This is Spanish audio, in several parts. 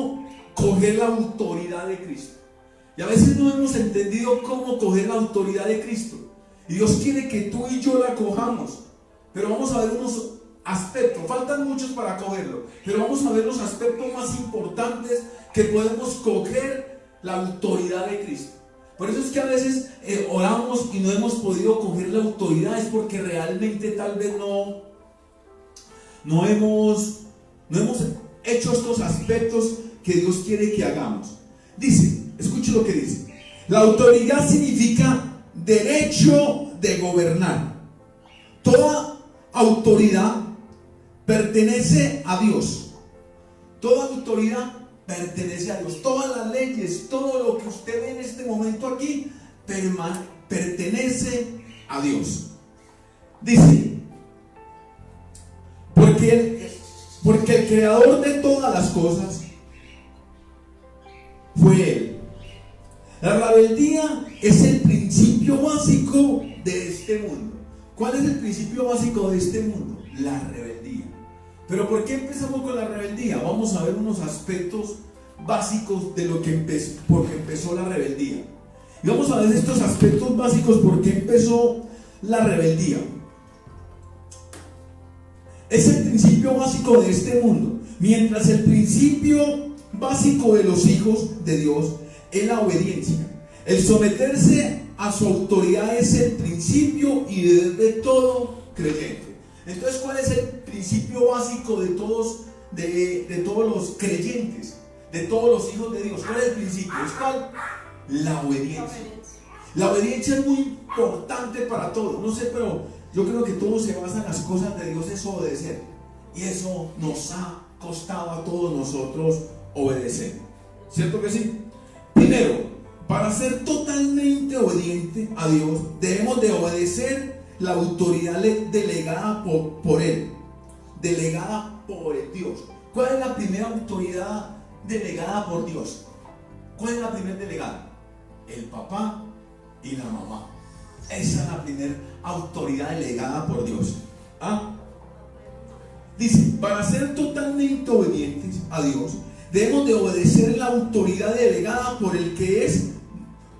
cómo coger la autoridad de Cristo. Y a veces no hemos entendido cómo coger la autoridad de Cristo. Y Dios quiere que tú y yo la cojamos. Pero vamos a ver unos aspectos, faltan muchos para cogerlo, pero vamos a ver los aspectos más importantes que podemos coger la autoridad de Cristo. Por eso es que a veces oramos y no hemos podido coger la autoridad, es porque realmente tal vez no hemos hecho estos aspectos que Dios quiere que hagamos. Dice, escuche lo que dice: la autoridad significa derecho de gobernar. Toda autoridad pertenece a Dios. Toda autoridad pertenece a Dios. Todas las leyes, todo lo que usted ve en este momento aquí, pertenece a Dios. Dice, porque el creador de todas las cosas fue Él. La rebeldía es el principio básico de este mundo. ¿Cuál es el principio básico de este mundo? La rebeldía. ¿Pero por qué empezamos con la rebeldía? Vamos a ver unos aspectos básicos de lo que porque empezó la rebeldía. Y vamos a ver estos aspectos básicos por qué empezó la rebeldía. Es el principio básico de este mundo. Mientras el principio básico de los hijos de Dios es la obediencia. El someterse a su autoridad es el principio y de todo creyente. Entonces, ¿cuál es el principio básico de todos los creyentes, de todos los hijos de Dios? ¿Cuál es el principio? ¿Es cuál? La obediencia. La obediencia es muy importante para todos. No sé, pero yo creo que todo se basa en las cosas de Dios, es obedecer. Y eso nos ha costado a todos nosotros obedecer. ¿Cierto que sí? Primero, para ser totalmente obediente a Dios, debemos de obedecer la autoridad delegada por Él. Delegada por el Dios. ¿Cuál es la primera autoridad delegada por Dios? ¿Cuál es la primera delegada? El papá y la mamá. Esa es la primera autoridad delegada por Dios. ¿Ah? Dice, para ser totalmente obedientes a Dios, debemos de obedecer la autoridad delegada por el que es,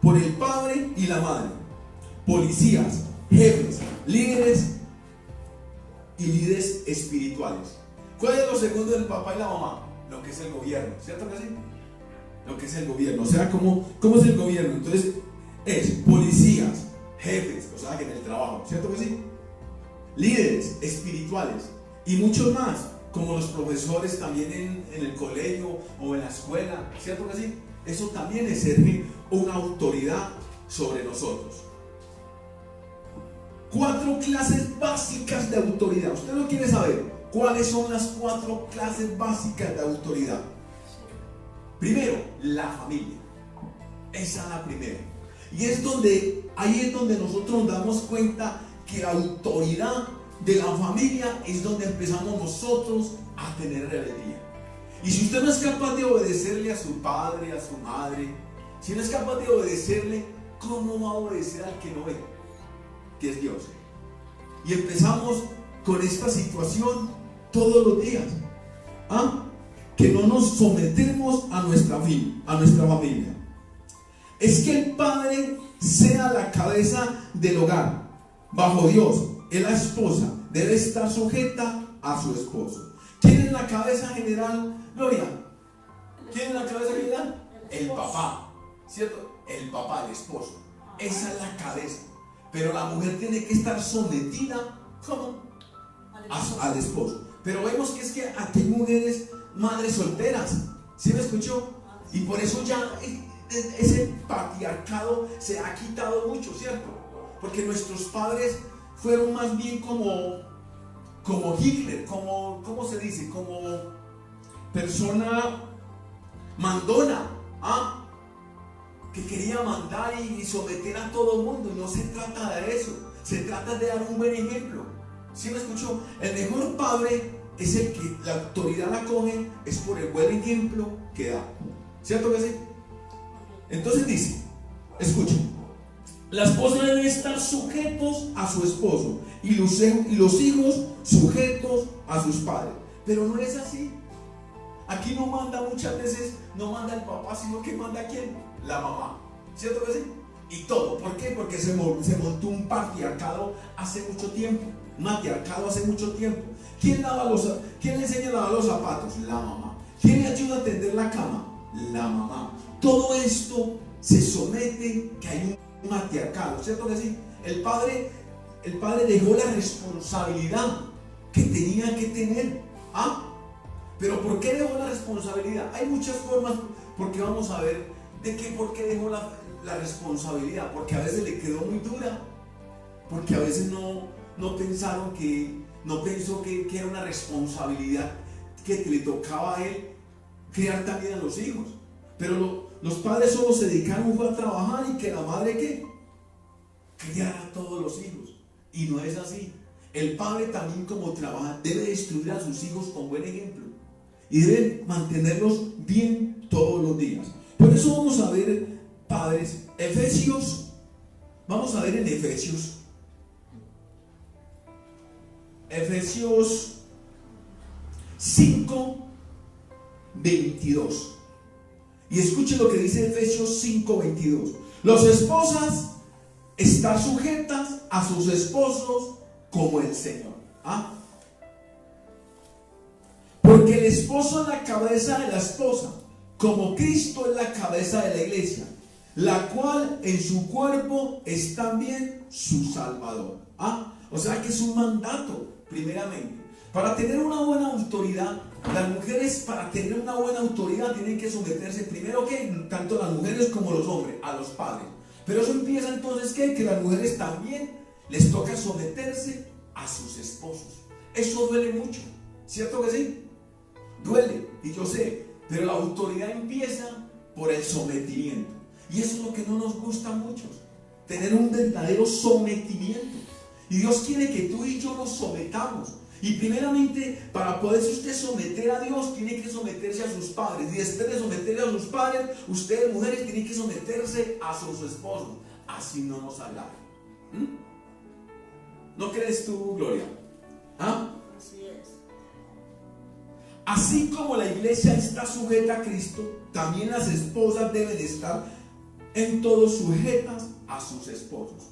por el padre y la madre, policías, jefes, líderes y líderes espirituales. ¿Cuál es lo segundo del papá y la mamá? Lo que es el gobierno, ¿cierto que sí? Lo que es el gobierno, o sea, ¿cómo es el gobierno? Entonces, es policías, jefes, o sea, que en el trabajo, ¿cierto que sí? Líderes espirituales y muchos más, como los profesores también en el colegio o en la escuela, ¿cierto que sí? Eso también ejerce una autoridad sobre nosotros. 4 clases básicas de autoridad. ¿Usted no quiere saber cuáles son las 4 clases básicas de autoridad? Primero, la familia. Esa es la primera. Y ahí es donde nosotros nos damos cuenta que la autoridad de la familia es donde empezamos nosotros a tener rebeldía. Y si usted no es capaz de obedecerle a su padre, a su madre, si no es capaz de obedecerle, ¿cómo va a obedecer al que no ve? Que es Dios. Y empezamos con esta situación todos los días. Que no nos sometemos a nuestra familia. Es que el padre sea la cabeza del hogar. Bajo Dios, la esposa debe estar sujeta a su esposo. ¿Quién es la cabeza general, Gloria? ¿Quién es la cabeza general? El papá, ¿cierto? El papá, el esposo. Esa es la cabeza. Pero la mujer tiene que estar sometida, ¿cómo? Al esposo. Pero vemos que es que aquí hay mujeres, madres solteras. ¿Sí me escuchó? Y por eso ya ese patriarcado se ha quitado mucho, ¿cierto? Porque nuestros padres fueron más bien como Hitler, ¿cómo se dice? Como persona mandona, que quería mandar y someter a todo el mundo. Y no se trata de eso, se trata de dar un buen ejemplo. ¿Sí me escuchó? El mejor padre es el que la autoridad la coge, es por el buen ejemplo que da. ¿Cierto que sí? Entonces dice, escuchen, la esposa debe estar sujetos a su esposo y los hijos sujetos a sus padres. Pero no es así. Aquí no manda muchas veces, no manda el papá, sino que manda ¿quién? La mamá. ¿Cierto que sí? Y todo. ¿Por qué? Porque se montó un patriarcado hace mucho tiempo. Un matriarcado hace mucho tiempo. ¿Quién le enseña a lavar los zapatos? La mamá. ¿Quién le ayuda a tender la cama? La mamá. Todo esto se somete que hay un matriarcado. ¿Cierto que sí? El padre dejó la responsabilidad que tenía que tener. ¿Ah? Pero ¿por qué dejó la responsabilidad? Hay muchas formas, porque vamos a ver por qué dejó la responsabilidad. Porque a veces le quedó muy dura, porque a veces no pensó que era una responsabilidad que le tocaba a él criar también a los hijos. Pero los padres solo se dedicaron a trabajar y que la madre ¿qué? Criara a todos los hijos. Y no es así. El padre también, como trabaja, debe instruir a sus hijos con buen ejemplo y debe mantenerlos bien todos los días. Por eso vamos a ver, padres, vamos a ver en Efesios 5:22. Y escuche lo que dice Efesios 5:22. Las esposas están sujetas a sus esposos como el Señor. ¿Ah? Porque el esposo es la cabeza de la esposa, como Cristo es la cabeza de la iglesia, la cual en su cuerpo es también su Salvador. ¿Ah? O sea que es un mandato, primeramente. Para tener una buena autoridad, las mujeres, para tener una buena autoridad, tienen que someterse primero que tanto las mujeres como los hombres, a los padres. Pero eso empieza entonces que las mujeres también les toca someterse a sus esposos. Eso duele mucho, ¿cierto que sí? Duele, y yo sé, pero la autoridad empieza por el sometimiento. Y eso es lo que no nos gusta a muchos, tener un verdadero sometimiento. Y Dios quiere que tú y yo nos sometamos. Y primeramente, para poderse usted someter a Dios, tiene que someterse a sus padres. Y después de someterse a sus padres, ustedes mujeres tienen que someterse a sus esposos. Así no nos hablan. ¿No crees tú, Gloria? ¿Ah? Así es. Así como la iglesia está sujeta a Cristo, también las esposas deben estar en todo sujetas a sus esposos.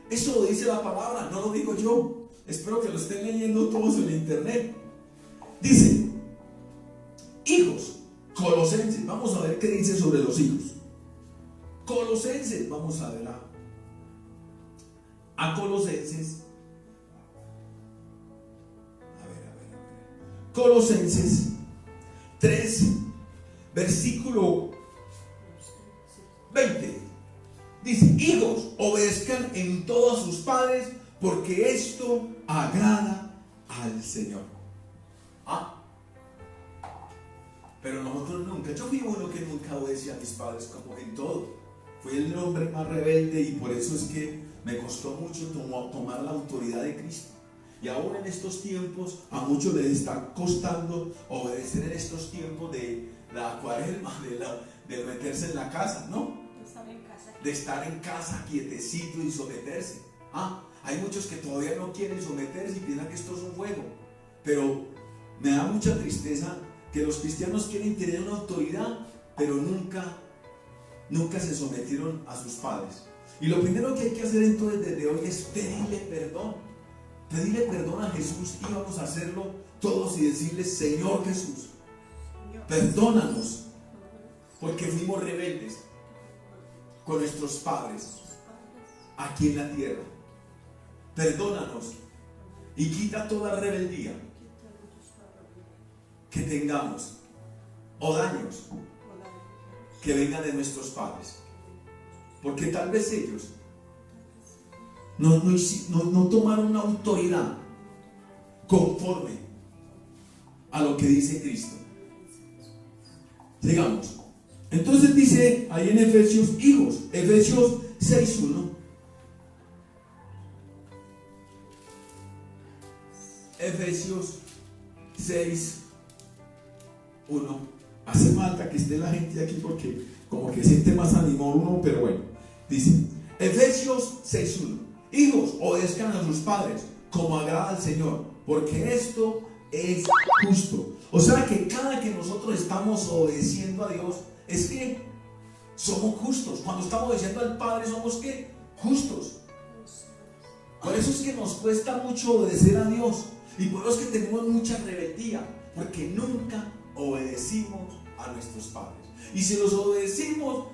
Eso lo dice la palabra, no lo digo yo. Espero que lo estén leyendo todos en internet. Dice, hijos, Colosenses, vamos a ver qué dice sobre los hijos. Colosenses, vamos a ver a Colosenses. Colosenses 3, versículo 20. Dice, hijos, obedezcan en todo a sus padres, porque esto agrada al Señor. Pero nosotros nunca. Yo fui uno que nunca obedecía a mis padres como en todo. Fui el hombre más rebelde y por eso es que me costó mucho tomar la autoridad de Cristo. Y ahora en estos tiempos a muchos les está costando obedecer en estos tiempos de la cuaresma, de meterse en la casa, ¿no? De estar en casa quietecito y someterse. Hay muchos que todavía no quieren someterse y piensan que esto es un juego. Pero me da mucha tristeza que los cristianos quieren tener una autoridad, pero nunca se sometieron a sus padres. Y lo primero que hay que hacer entonces desde hoy es pedirle perdón. Pedirle perdón a Jesús, y vamos a hacerlo todos y decirle, Señor Jesús, perdónanos, porque fuimos rebeldes con nuestros padres aquí en la tierra. Perdónanos y quita toda rebeldía que tengamos o daños que vengan de nuestros padres, porque tal vez ellos no tomaron una autoridad conforme a lo que dice Cristo. Sigamos. Entonces dice ahí en Efesios, hijos, Efesios 6:1. Efesios 6:1. Hace falta que esté la gente aquí porque como que siente más ánimo uno, pero bueno. Dice Efesios 6:1. Hijos, obedezcan a sus padres como agrada al Señor, porque esto es justo. O sea que cada que nosotros estamos obedeciendo a Dios, es que somos justos. Cuando estamos obedeciendo al Padre, somos ¿qué? Justos. Por eso es que nos cuesta mucho obedecer a Dios. Y por eso es que tenemos mucha rebeldía, porque nunca obedecimos a nuestros padres. Y si los obedecimos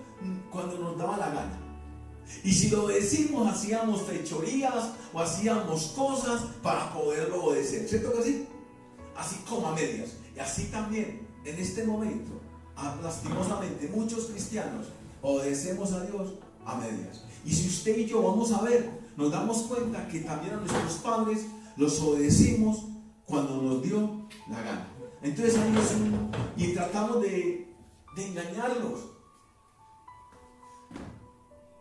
cuando nos daba la gana, y si lo obedecimos, hacíamos fechorías o hacíamos cosas para poderlo obedecer. ¿Cierto que sí? Así como a medias. Y así también en este momento, lastimosamente, muchos cristianos obedecemos a Dios a medias. Y si usted y yo vamos a ver, nos damos cuenta que también a nuestros padres los obedecimos cuando nos dio la gana. Entonces ahí y tratamos de engañarlos.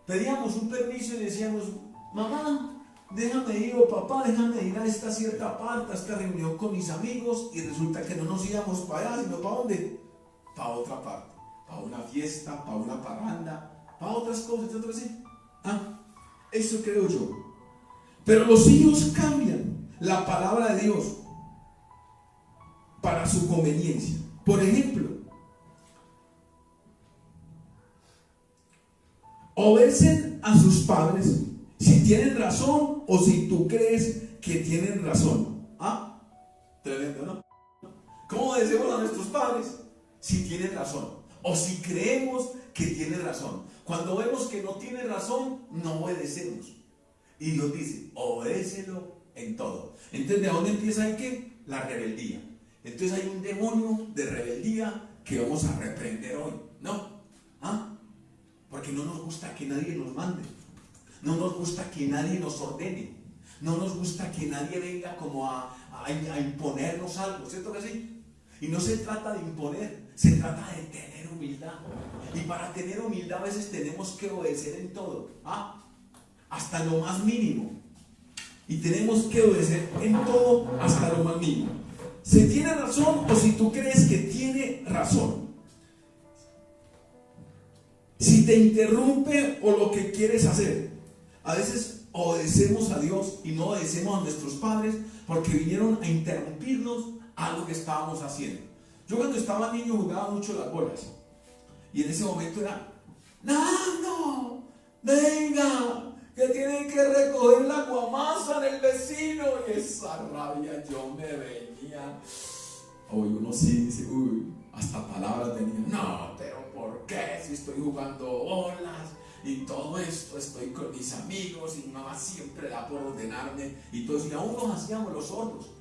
Pedíamos un permiso y decíamos: mamá, déjame ir, o papá, déjame ir a esta cierta parte, a esta reunión con mis amigos, y resulta que no nos íbamos para allá, sino ¿para dónde? Para otra parte, para una fiesta, para una parranda, para otras cosas, ¿cierto que sí? Eso creo yo. Pero los hijos cambian la palabra de Dios para su conveniencia. Por ejemplo, obedecen a sus padres si tienen razón o si tú crees que tienen razón. Tremendo, ¿no? ¿Cómo obedecemos a nuestros padres? Si tienen razón o si creemos que tienen razón. Cuando vemos que no tiene razón, no obedecemos. Y Dios dice: obedécelo en todo. Entonces, ¿de dónde empieza ahí qué? La rebeldía. Entonces hay un demonio de rebeldía que vamos a reprender hoy, ¿no? Porque no nos gusta que nadie nos mande, no nos gusta que nadie nos ordene, no nos gusta que nadie venga como a imponernos algo, ¿cierto que sí? Y no se trata de imponer, se trata de tener humildad. Y para tener humildad a veces tenemos que obedecer en todo, hasta lo más mínimo. Y tenemos que obedecer en todo hasta lo más mínimo. Si tiene razón o si tú crees que tiene razón. Si te interrumpe o lo que quieres hacer. A veces obedecemos a Dios y no obedecemos a nuestros padres porque vinieron a interrumpirnos algo que estábamos haciendo. Yo cuando estaba niño jugaba mucho las bolas. Y en ese momento era: ¡Nando! ¡Venga! Que tienen que recoger la guamasa del vecino. Y esa rabia yo me venía. Hoy uno sí dice: hasta palabras tenía. No, pero ¿por qué? Si estoy jugando bolas y todo esto, estoy con mis amigos y mi mamá siempre da por ordenarme y todo eso. Y aún nos hacíamos los sordos.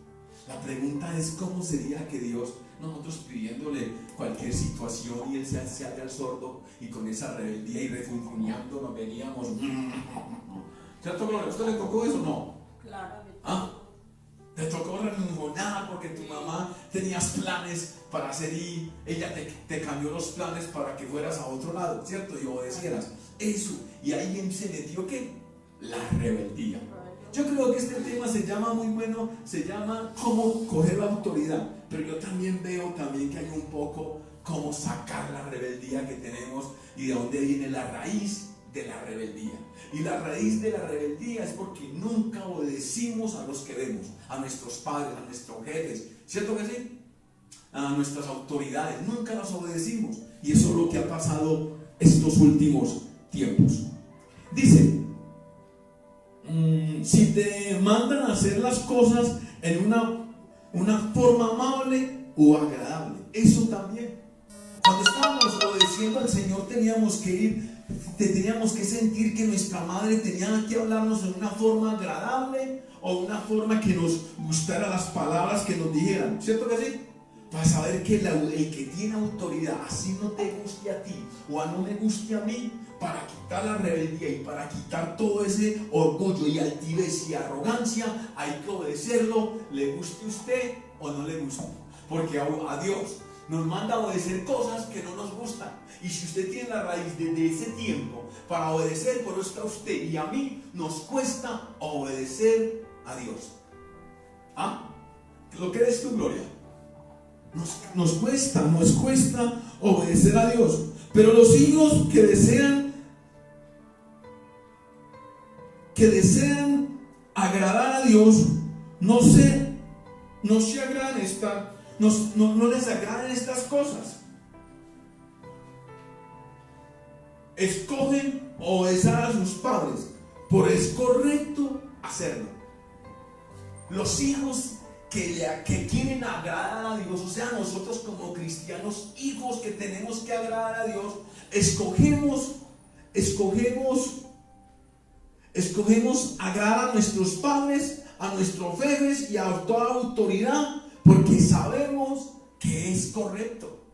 La pregunta es: ¿cómo sería que Dios, nosotros pidiéndole cualquier situación y Él se haga el sordo, y con esa rebeldía y refunfuñando nos veníamos? ¿Cierto, Gloria? ¿A usted le tocó eso o no? Claro. Te tocó refunfuñar porque tu mamá tenías planes para hacer y ella te cambió los planes para que fueras a otro lado, ¿cierto? Y obedecieras eso. Y ahí se metió ¿qué? La rebeldía. Yo creo que este tema se llama muy bueno, se llama cómo coger la autoridad, pero yo también veo que hay un poco cómo sacar la rebeldía que tenemos y de dónde viene la raíz de la rebeldía. Y la raíz de la rebeldía es porque nunca obedecimos a los que vemos, a nuestros padres, a nuestros jefes, ¿cierto que sí? A nuestras autoridades, nunca las obedecimos, y eso es lo que ha pasado estos últimos tiempos. Dice: si te mandan a hacer las cosas en una forma amable o agradable, eso también. Cuando estábamos obedeciendo al Señor teníamos que sentir que nuestra madre tenía que hablarnos en una forma agradable o una forma que nos gustara las palabras que nos dijeran, ¿cierto que sí? Para saber que el que tiene autoridad, así no te guste a ti o no me guste a mí, para quitar la rebeldía y para quitar todo ese orgullo y altivez y arrogancia, hay que obedecerlo, le guste a usted o no le guste. Porque a Dios nos manda a obedecer cosas que no nos gustan. Y si usted tiene la raíz desde ese tiempo para obedecer, por eso a usted y a mí nos cuesta obedecer a Dios. ¿Lo crees tú, Gloria? Nos cuesta obedecer a Dios. Pero los hijos que desean agradar a Dios no se no se agradan no les agradan estas cosas. Escogen obedecer a sus padres, por es correcto hacerlo. Los hijos que quieren agradar a Dios, o sea, nosotros como cristianos, hijos que tenemos que agradar a Dios, escogemos agradar a nuestros padres, a nuestros jefes y a toda autoridad, porque sabemos que es correcto.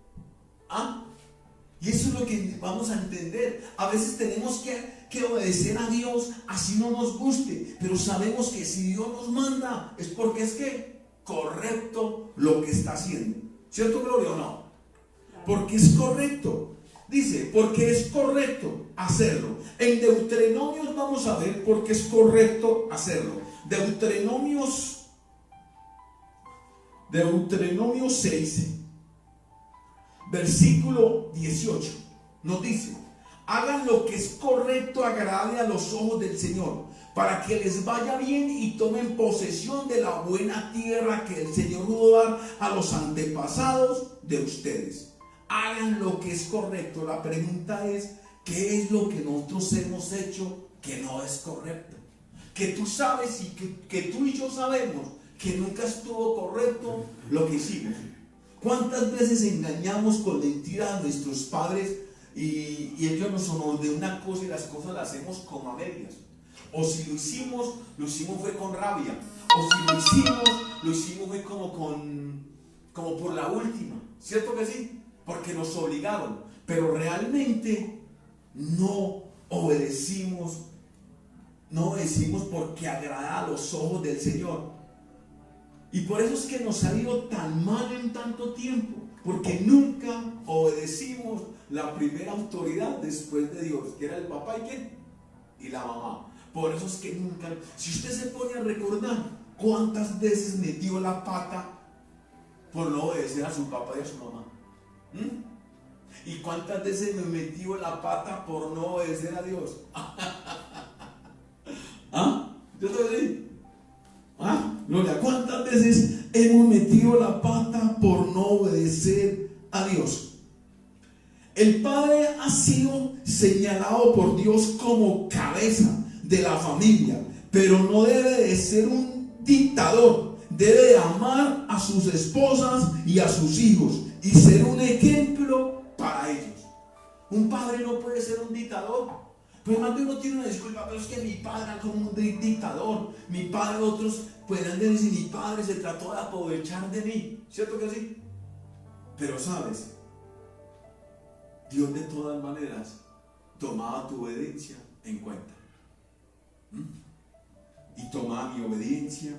Y eso es lo que vamos a entender. A veces tenemos que obedecer a Dios, así no nos guste, pero sabemos que si Dios nos manda es porque es que correcto lo que está haciendo. ¿Cierto, Gloria, o no? Porque es correcto. Dice, porque es correcto hacerlo. En Deuteronomios vamos a ver por qué es correcto hacerlo. Deuteronomio 6, versículo 18, nos dice: hagan lo que es correcto, agradable a los ojos del Señor, para que les vaya bien y tomen posesión de la buena tierra que el Señor juró dar a los antepasados de ustedes. Hagan lo que es correcto. La pregunta es: ¿qué es lo que nosotros hemos hecho que no es correcto? Que tú sabes y que tú y yo sabemos que nunca estuvo correcto lo que hicimos. ¿Cuántas veces engañamos con mentiras a nuestros padres y ellos nos de una cosa y las cosas las hacemos como a medias? O si lo hicimos fue con rabia. O si lo hicimos fue como por la última. ¿Cierto que sí? Porque nos obligaron. Pero realmente no obedecimos porque agrada a los ojos del Señor. Y por eso es que nos ha ido tan mal en tanto tiempo, porque nunca obedecimos la primera autoridad después de Dios, que era el papá y ¿quién? Y la mamá. Por eso es que nunca, si usted se pone a recordar cuántas veces metió la pata por no obedecer a su papá y a su mamá. Y cuántas veces me metió la pata por no obedecer a Dios. Yo te voy a decir. Gloria, ¿cuántas veces hemos metido la pata por no obedecer a Dios? El padre ha sido señalado por Dios como cabeza de la familia, pero no debe de ser un dictador. Debe de amar a sus esposas y a sus hijos y ser un ejemplo para ellos. Un padre no puede ser un dictador. Pues más de uno tiene una disculpa, pero es que mi padre era como un dictador. Mi padre, otros pueden decir, mi padre se trató de aprovechar de mí. ¿Cierto que sí? Pero sabes, Dios de todas maneras tomaba tu obediencia en cuenta. Y tomaba mi obediencia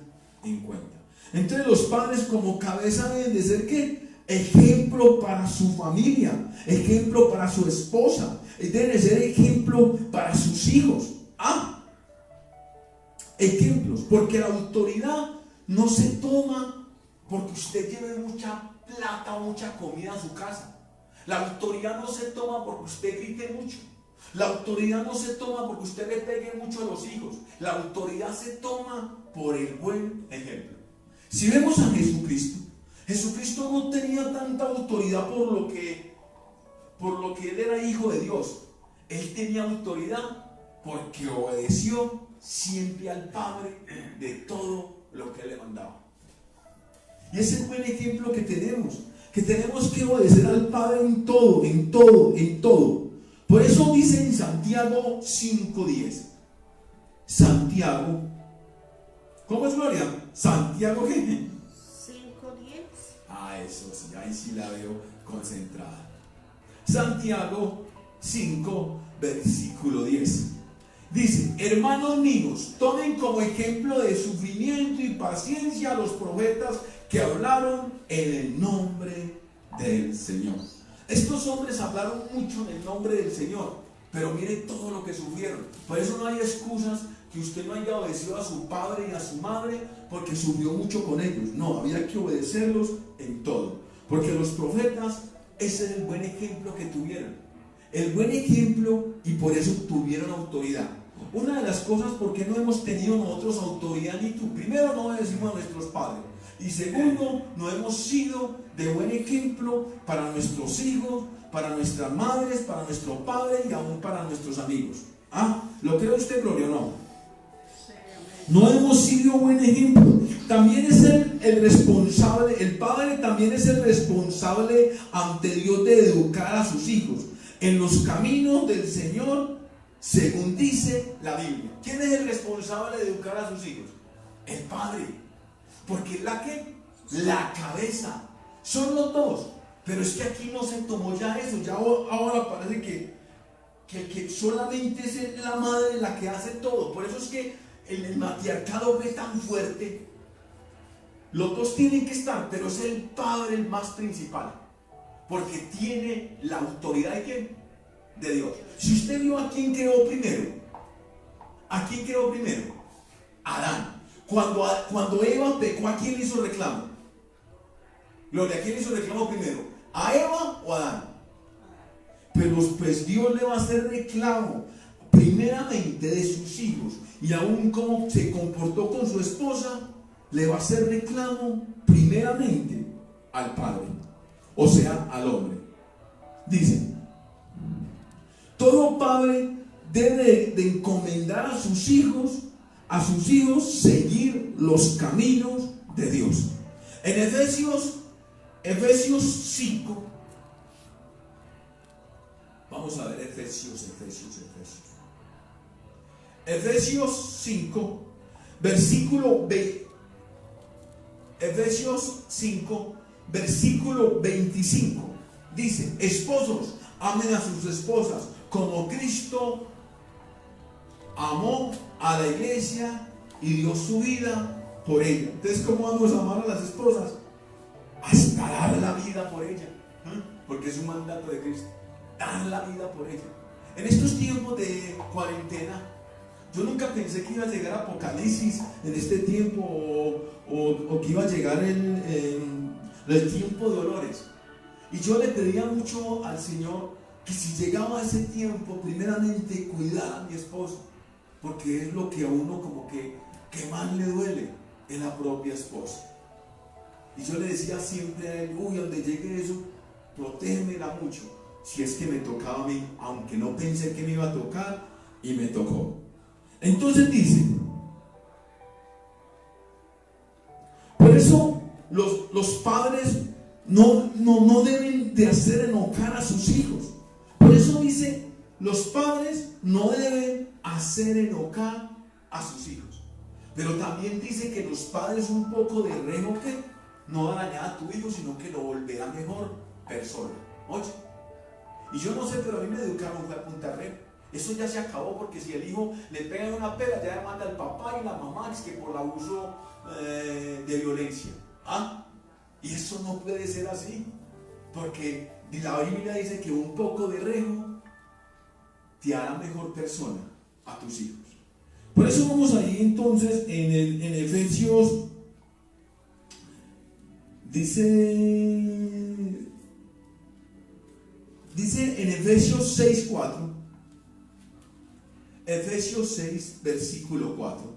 en cuenta. Entonces los padres como cabeza deben de ser ¿qué? Ejemplo para su familia, ejemplo para su esposa, deben ser ejemplo para sus hijos. Ejemplos, porque la autoridad no se toma porque usted lleve mucha plata o mucha comida a su casa. La autoridad no se toma porque usted grite mucho. La autoridad no se toma porque usted le pegue mucho a los hijos. La autoridad se toma por el buen ejemplo. Si vemos a Jesucristo no tenía tanta autoridad por lo que él era hijo de Dios. Él tenía autoridad porque obedeció siempre al Padre de todo lo que él le mandaba. Y ese es el buen ejemplo que tenemos que obedecer al Padre en todo, en todo, en todo. Por eso dice en Santiago 5:10. Santiago, ¿cómo es, Gloria? Santiago ¿qué? 5:10. Eso sí, ahí sí la veo concentrada. Santiago 5, versículo 10. Dice: hermanos míos, tomen como ejemplo de sufrimiento y paciencia a los profetas que hablaron en el nombre del Señor. Estos hombres hablaron mucho en el nombre del Señor, pero mire todo lo que sufrieron. Por eso no hay excusas que usted no haya obedecido a su padre y a su madre porque sufrió mucho con ellos. No, había que obedecerlos en todo, porque los profetas, ese es el buen ejemplo que tuvieron. El buen ejemplo, y por eso tuvieron autoridad. Una de las cosas por qué no hemos tenido nosotros autoridad ni tú. Primero, no obedecimos a nuestros padres. Y segundo, no hemos sido de buen ejemplo para nuestros hijos, para nuestras madres, para nuestro padre y aún para nuestros amigos. ¿Lo cree usted, Gloria, o no? No hemos sido buen ejemplo. También es el responsable, el padre también es el responsable ante Dios de educar a sus hijos en los caminos del Señor, según dice la Biblia. ¿Quién es el responsable de educar a sus hijos? El padre. Porque es la cabeza. Son los dos. Pero es que aquí no se tomó ya eso. Ya ahora parece que solamente es la madre la que hace todo. Por eso es que el matriarcado es tan fuerte. Los dos tienen que estar, pero es el padre el más principal, porque tiene la autoridad de ¿quién? De Dios. Si usted vio a quién creó primero, Adán. Cuando Eva pecó, ¿a quién le hizo reclamo? Gloria, ¿a quién le hizo reclamo primero? ¿A Eva o a Adán? Pero pues Dios le va a hacer reclamo primeramente de sus hijos, y aún cómo se comportó con su esposa, le va a hacer reclamo primeramente al padre, o sea, al hombre. Dice: todo padre debe de encomendar a sus hijos seguir los caminos de Dios. En Efesios 5, vamos a ver Efesios 5, Efesios 5, versículo 25. Dice: esposos, amen a sus esposas como Cristo amó a la iglesia y dio su vida por ella. Entonces, ¿cómo vamos a amar a las esposas? Hasta dar la vida por ella, porque es un mandato de Cristo, dar la vida por ella. En estos tiempos de cuarentena, yo nunca pensé que iba a llegar Apocalipsis en este tiempo, o que iba a llegar el tiempo de dolores. Y yo le pedía mucho al Señor que si llegaba ese tiempo, primeramente cuidar a mi esposo, porque es lo que a uno como que más le duele, en la propia esposa. Y yo le decía siempre a él: donde llegue eso, protégemela mucho, si es que me tocaba a mí, aunque no pensé que me iba a tocar, y me tocó. Entonces dice: por eso los padres no deben de hacer enojar a sus hijos. Por eso dice: los padres no deben hacer enojar a sus hijos. Pero también dice que los padres un poco de rejo que no van a dañar a tu hijo, sino que lo volverá mejor persona. Oye, y yo no sé, pero a mí me educaron fue a punta rejo. Eso ya se acabó, porque si el hijo le pega una pela, ya le manda al papá y la mamá, es que por el abuso de violencia. Y eso no puede ser así, porque la Biblia dice que un poco de rejo te hará mejor persona a tus hijos. Por eso vamos ahí entonces en Efesios, dice en Efesios 6:4. Efesios 6, versículo 4.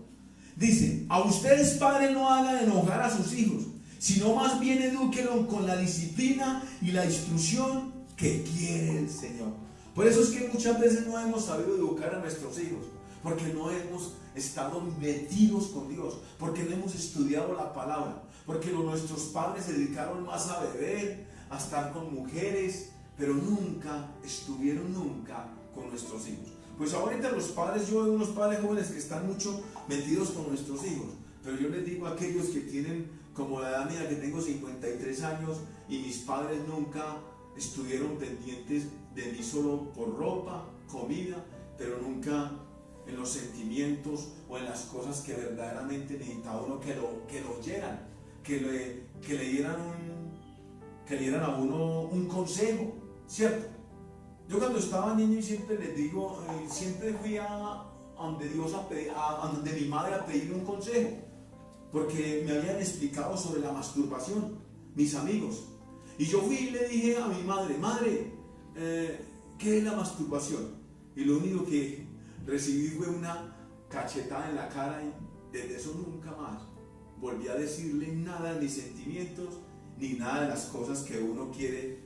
Dice: a ustedes, padres, no hagan enojar a sus hijos, sino más bien edúquenlos con la disciplina y la instrucción que quiere el Señor. Por eso es que muchas veces no hemos sabido educar a nuestros hijos, porque no hemos estado metidos con Dios, porque no hemos estudiado la palabra, porque nuestros padres se dedicaron más a beber, a estar con mujeres, pero nunca estuvieron con nuestros hijos. Pues ahorita los padres, yo veo unos padres jóvenes que están mucho metidos con nuestros hijos, pero yo les digo a aquellos que tienen como la edad mía, que tengo 53 años, y mis padres nunca estuvieron pendientes de mí solo por ropa, comida, pero nunca en los sentimientos o en las cosas que verdaderamente necesitaba uno que lo oyeran, que le dieran a uno un consejo, ¿cierto? Yo cuando estaba niño, y siempre les digo, siempre fui a donde Dios, a donde mi madre, a pedirle un consejo, porque me habían explicado sobre la masturbación, mis amigos. Y yo fui y le dije a mi madre: madre, ¿qué es la masturbación? Y lo único que recibí fue una cachetada en la cara, y desde eso nunca más volví a decirle nada de mis sentimientos, ni nada de las cosas que uno quiere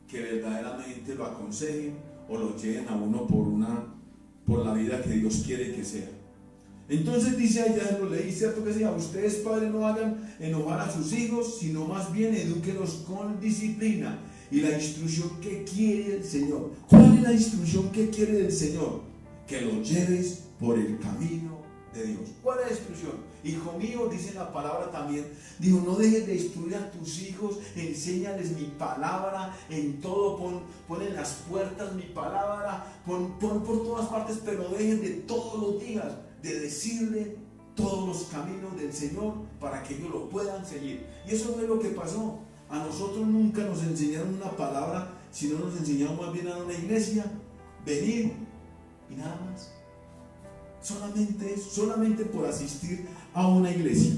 que verdaderamente lo aconsejen o lo lleven a uno por la vida que Dios quiere que sea. Entonces dice allá, lo leí, cierto que sea, ustedes padres no hagan enojar a sus hijos, sino más bien edúquenlos con disciplina y la instrucción que quiere el Señor. ¿Cuál es la instrucción que quiere del Señor? Que los lleves por el camino de Dios. ¿Cuál es la instrucción? Hijo mío, dice la palabra también, dijo, no dejes de instruir a tus hijos, enséñales mi palabra, en todo pon en las puertas mi palabra, pon por todas partes, pero no dejes de todos los días de decirle todos los caminos del Señor para que ellos lo puedan seguir. Y eso fue lo que pasó. A nosotros nunca nos enseñaron una palabra, sino nos enseñaron más bien a una iglesia, venir y nada más. Solamente por asistir a una iglesia.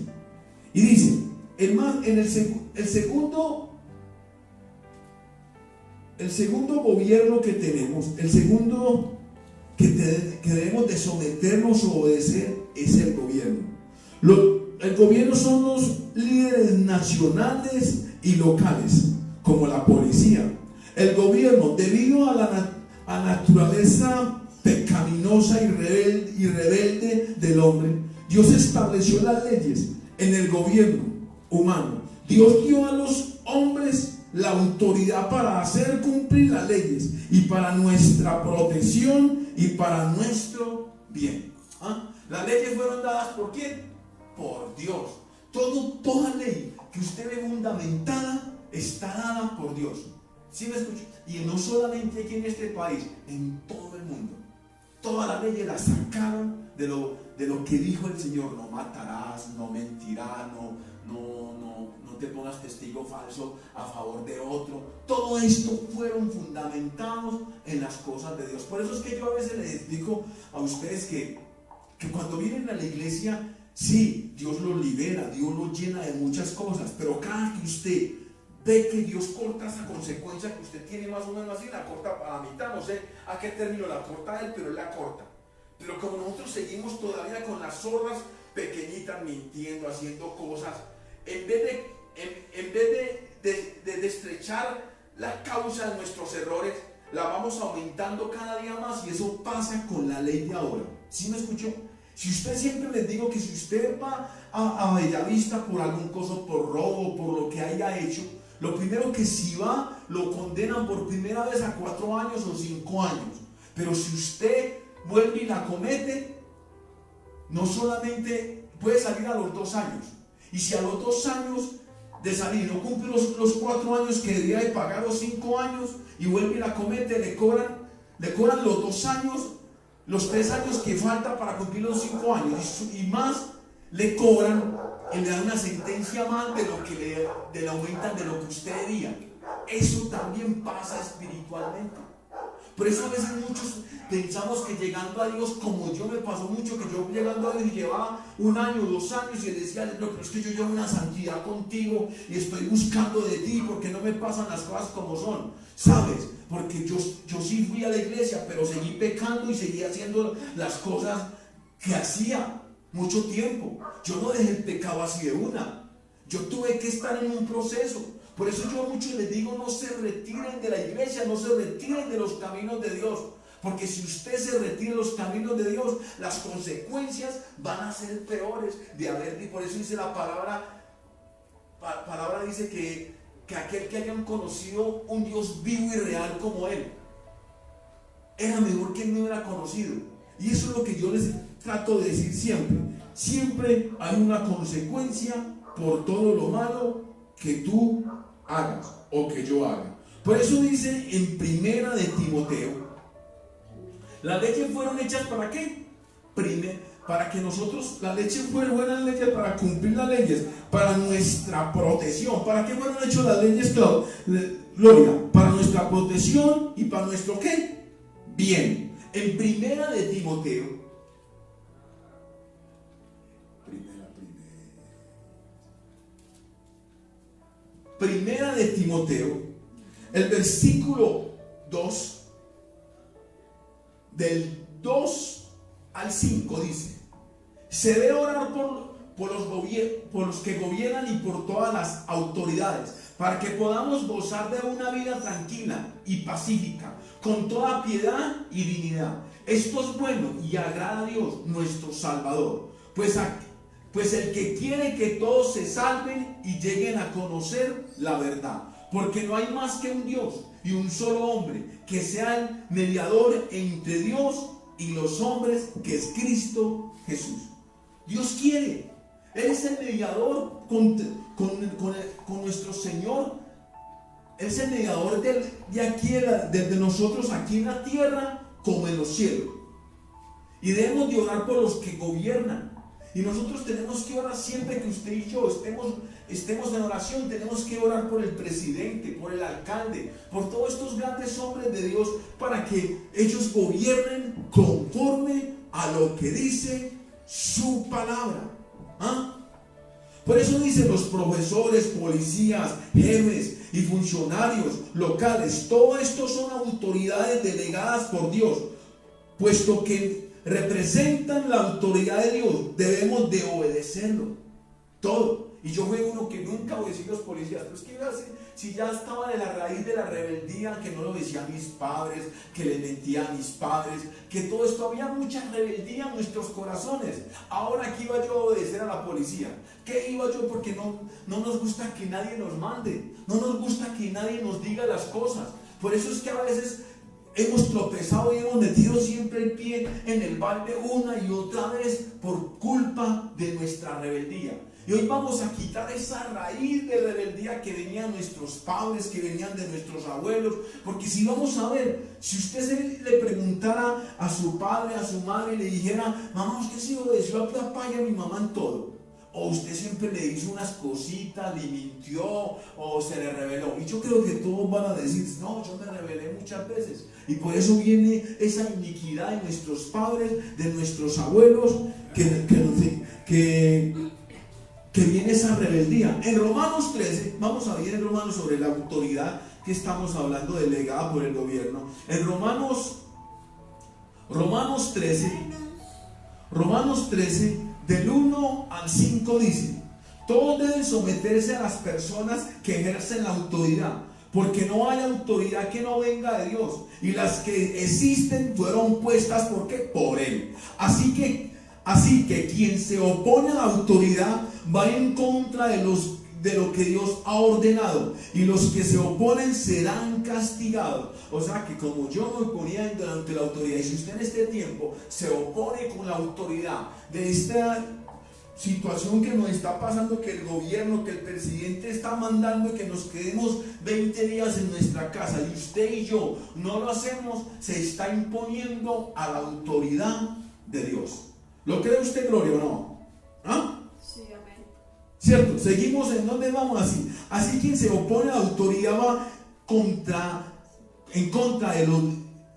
Y dice, el segundo gobierno que tenemos, el segundo que debemos de someternos o obedecer es el gobierno. El gobierno son los líderes nacionales y locales, como la policía. El gobierno, debido a la naturaleza pecaminosa y rebelde del hombre, Dios estableció las leyes en el gobierno humano. Dios dio a los hombres la autoridad para hacer cumplir las leyes y para nuestra protección y para nuestro bien. Las leyes fueron dadas ¿por quién? Por Dios. Toda ley que usted ve fundamentada está dada por Dios. ¿Sí me escucha? Y no solamente aquí en este país, en todo el mundo. Todas las leyes las sacaron de lo que dijo el Señor. No matarás, no mentirás, no te pongas testigo falso a favor de otro. Todo esto fueron fundamentados en las cosas de Dios. Por eso es que yo a veces les explico a ustedes que cuando vienen a la iglesia, sí, Dios los libera, Dios los llena de muchas cosas, pero cada que usted ve que Dios corta esa consecuencia que usted tiene más o menos así, la corta a la mitad, no sé a qué término la corta él, pero él la corta. Pero como nosotros seguimos todavía con las zorras pequeñitas mintiendo, haciendo cosas, en vez de estrechar la causa de nuestros errores, la vamos aumentando cada día más, y eso pasa con la ley de ahora. ¿Sí me escuchó? Si usted, siempre les digo que si usted va a Bellavista por algún cosa, por robo, por lo que haya hecho, lo primero que si va, lo condenan por primera vez a 4 años o 5 años. Pero si usted vuelve y la comete, no solamente puede salir a los 2 años. Y si a los 2 años de salir no cumple los 4 años que debía de pagar, los 5 años, y vuelve y la comete, le cobran los 2 años, los 3 años que falta para cumplir los 5 años, y más le cobran, y le dan una sentencia más de lo que le aumentan de lo que usted debía. Eso también pasa espiritualmente. Por eso a veces muchos pensamos que llegando a Dios, como yo me pasó mucho, que yo llegando a Dios y llevaba 1 año, 2 años, y decía, no, pero es que yo llevo una santidad contigo y estoy buscando de ti, porque no me pasan las cosas como son, ¿sabes? Porque yo sí fui a la iglesia, pero seguí pecando y seguí haciendo las cosas que hacía mucho tiempo. Yo no dejé el pecado así de una. Yo tuve que estar en un proceso. Por eso yo a muchos les digo, no se retiren de la iglesia, no se retiren de los caminos de Dios. Porque si usted se retira de los caminos de Dios, las consecuencias van a ser peores de haber. Y por eso dice la palabra dice que aquel que hayan conocido un Dios vivo y real como Él, era mejor que Él no hubiera conocido. Y eso es lo que yo les trato de decir siempre. Siempre hay una consecuencia por todo lo malo que tú hagas o que yo haga. Por eso dice en Primera de Timoteo, las leyes fueron hechas ¿para qué? Para que nosotros, las leyes fueron leyes para cumplir las leyes, para nuestra protección. ¿Para qué fueron hechas las leyes, Gloria? Para nuestra protección y para nuestro ¿qué? Bien. En Primera de Timoteo, Primera de Timoteo, el versículo 2, del 2 al 5 dice: se debe orar por los que gobiernan y por todas las autoridades, para que podamos gozar de una vida tranquila y pacífica, con toda piedad y dignidad. Esto es bueno y agrada a Dios, nuestro Salvador, pues el que quiere que todos se salven y lleguen a conocer la verdad, porque no hay más que un Dios y un solo hombre, que sea el mediador entre Dios y los hombres, que es Cristo Jesús. Dios quiere, Él es el mediador con nuestro Señor. Él es el mediador de aquí, de nosotros aquí en la tierra como en los cielos. Y debemos de orar por los que gobiernan. Y nosotros tenemos que orar siempre que usted y yo estemos en oración. Tenemos que orar por el presidente, por el alcalde, por todos estos grandes hombres de Dios, para que ellos gobiernen conforme a lo que dice su palabra. ¿Ah? Por eso dice: los profesores, policías, jefes y funcionarios locales, todo esto son autoridades delegadas por Dios, puesto que representan la autoridad de Dios, debemos de obedecerlo todo. Y yo fui uno que nunca obedecí a los policías, pero es que si ya estaba en la raíz de la rebeldía, que no lo decía a mis padres, que les mentía a mis padres, que todo esto, había mucha rebeldía en nuestros corazones. Ahora, ¿qué iba yo a obedecer a la policía? ¿Qué iba yo? Porque no nos gusta que nadie nos mande, no nos gusta que nadie nos diga las cosas. Por eso es que a veces hemos tropezado y hemos metido siempre el pie en el balde una y otra vez por culpa de nuestra rebeldía. Y hoy vamos a quitar esa raíz de rebeldía que venían nuestros padres, que venían de nuestros abuelos. Porque si vamos a ver, si usted le preguntara a su padre, a su madre, y le dijera: mamá, ¿usted sí obedeció a mi papá y a mi mamá en todo? O usted siempre le hizo unas cositas, le mintió o se le rebeló. Y yo creo que todos van a decir: no, yo me rebelé muchas veces. Y por eso viene esa iniquidad de nuestros padres, de nuestros abuelos, que viene esa rebeldía. En Romanos 13, vamos a ver en Romanos sobre la autoridad que estamos hablando, delegada por el gobierno. En Romanos 13, del 1 al 5 dice: todos deben someterse a las personas que ejercen la autoridad, porque no hay autoridad que no venga de Dios, y las que existen fueron puestas por Él. Así que quien se opone a la autoridad va en contra de lo que Dios ha ordenado, y los que se oponen serán castigados. O sea que como yo me oponía ante la autoridad, y si usted en este tiempo se opone con la autoridad de esta situación que nos está pasando, que el gobierno, que el presidente está mandando que nos quedemos 20 días en nuestra casa, y usted y yo no lo hacemos, se está imponiendo a la autoridad de Dios. ¿Lo cree usted, Gloria, o no? ¿Ah? Sí, amén. ¿Cierto? Seguimos en donde vamos así. Así quien se opone a la autoridad va en contra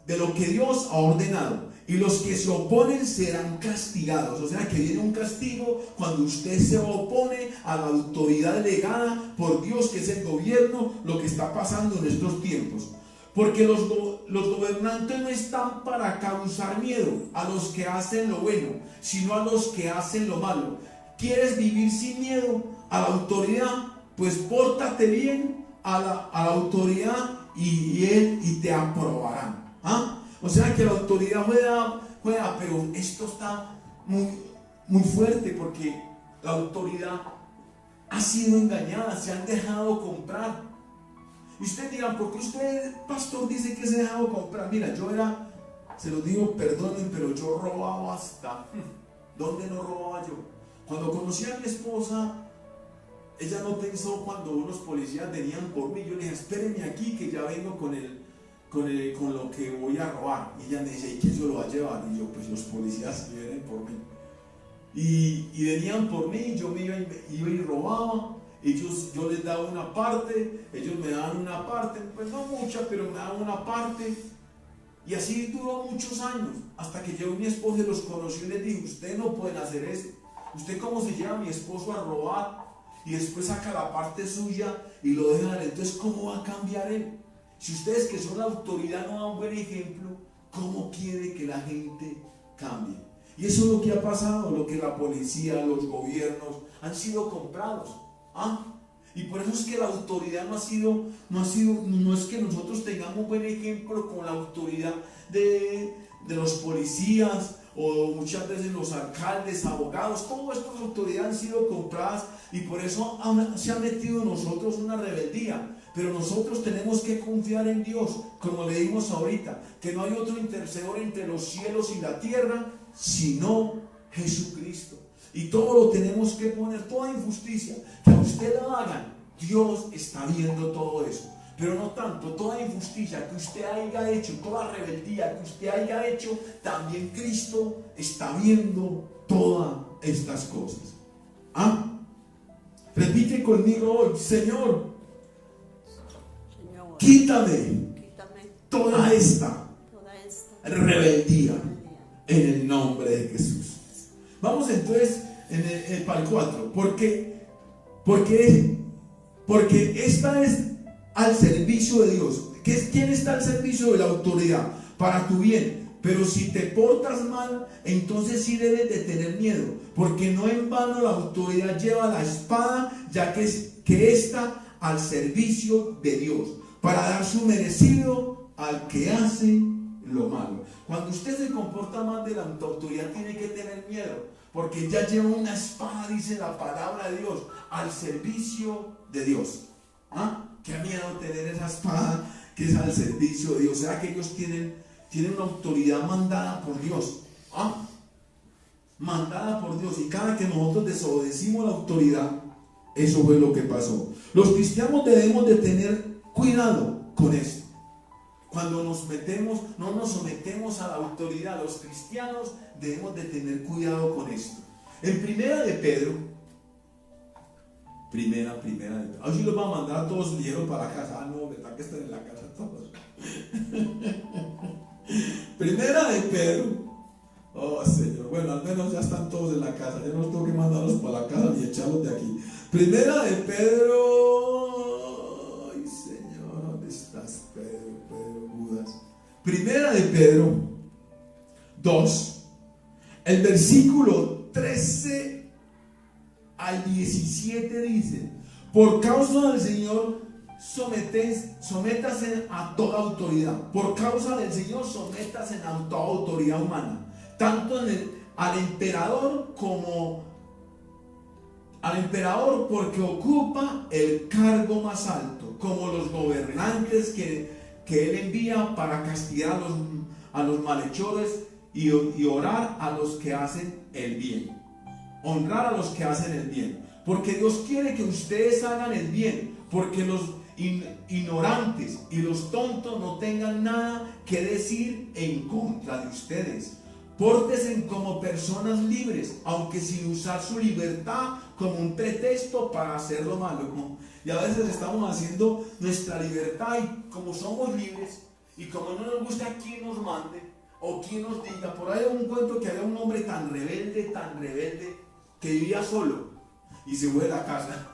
de lo que Dios ha ordenado. Y los que se oponen serán castigados. O sea que viene un castigo cuando usted se opone a la autoridad delegada por Dios, que es el gobierno, lo que está pasando en estos tiempos. Porque los gobernantes no están para causar miedo a los que hacen lo bueno, sino a los que hacen lo malo. ¿Quieres vivir sin miedo a la autoridad? Pues pórtate bien a la autoridad y te aprobarán. ¿Ah? O sea que la autoridad juega, pero esto está muy, muy fuerte, porque la autoridad ha sido engañada, se han dejado comprar. Y ustedes dirán: ¿por qué usted, pastor, dice que se ha dejado comprar? Mira, se lo digo, perdonen, pero yo robaba hasta... ¿Dónde no robaba yo? Cuando conocí a mi esposa, ella no pensó cuando unos policías venían por mí. Yo le dije: espérenme aquí, que ya vengo con lo que voy a robar. Y ella me dice: ¿y quién se lo va a llevar? Y yo: pues los policías vienen por mí. Y venían por mí, yo me iba y robaba. Yo les daba una parte, ellos me daban una parte, pues no mucha, pero me daban una parte. Y así duró muchos años, hasta que llegó mi esposo y los conoció y les dijo: ustedes no pueden hacer eso. ¿Usted cómo se lleva a mi esposo a robar y después saca la parte suya y lo deja a él? Entonces, ¿cómo va a cambiar él? Si ustedes, que son la autoridad, no dan buen ejemplo, ¿cómo quiere que la gente cambie? Y eso es lo que ha pasado, lo que la policía, los gobiernos han sido comprados. Y por eso es que la autoridad no es que nosotros tengamos buen ejemplo con la autoridad de los policías o muchas veces los alcaldes, abogados. Todas estas autoridades han sido compradas y por eso se ha metido en nosotros una rebeldía. Pero nosotros tenemos que confiar en Dios, como leímos ahorita, que no hay otro intercesor entre los cielos y la tierra, sino Jesucristo. Y todo lo tenemos que poner, toda injusticia que a usted la hagan, Dios está viendo todo eso. Pero no tanto, toda injusticia que usted haya hecho, toda rebeldía que usted haya hecho, también Cristo está viendo todas estas cosas. Repite conmigo hoy: Señor, quítame toda esta rebeldía en el nombre de Jesús. Vamos entonces para el 4. Porque esta es al servicio de Dios. ¿Quién está al servicio de la autoridad? Para tu bien. Pero si te portas mal, entonces sí debes de tener miedo, porque no en vano la autoridad lleva la espada, ya que está al servicio de Dios, para dar su merecido al que hace lo malo. Cuando usted se comporta mal de la autoridad, tiene que tener miedo, porque ya lleva una espada, dice la palabra de Dios, al servicio de Dios. Qué miedo tener esa espada que es al servicio de Dios. O sea que ellos tienen una autoridad mandada por Dios. Mandada por Dios. Y cada que nosotros desobedecimos la autoridad, eso fue lo que pasó. Los cristianos debemos de tener cuidado con esto. Cuando no nos sometemos a la autoridad, los cristianos debemos de tener cuidado con esto. En primera de Pedro, así los va a mandar a todos leyeron para la casa. No, verdad que están en la casa todos. Primera de Pedro. Oh Señor, bueno, al menos ya están todos en la casa. Yo no tengo que mandarlos para la casa ni echarlos de aquí. Primera de Pedro. Ay Señor, ¿dónde estás, Pedro Judas? Primera de Pedro 2, el versículo 13 al 17 dice: por causa del Señor sométase a toda autoridad. Por causa del Señor sométase a toda autoridad humana, tanto al emperador porque ocupa el cargo más alto, como los gobernantes que él envía para castigar a los malhechores y orar a los que hacen el bien. Honrar a los que hacen el bien, porque Dios quiere que ustedes hagan el bien, porque los ignorantes y los tontos no tengan nada que decir en contra de ustedes. Pórtense como personas libres, aunque sin usar su libertad como un pretexto para hacer lo malo. Y a veces estamos haciendo nuestra libertad, y como somos libres y como no nos gusta quien nos mande o quien nos diga, por ahí hay un cuento que había un hombre tan rebelde que vivía solo y se fue de la casa.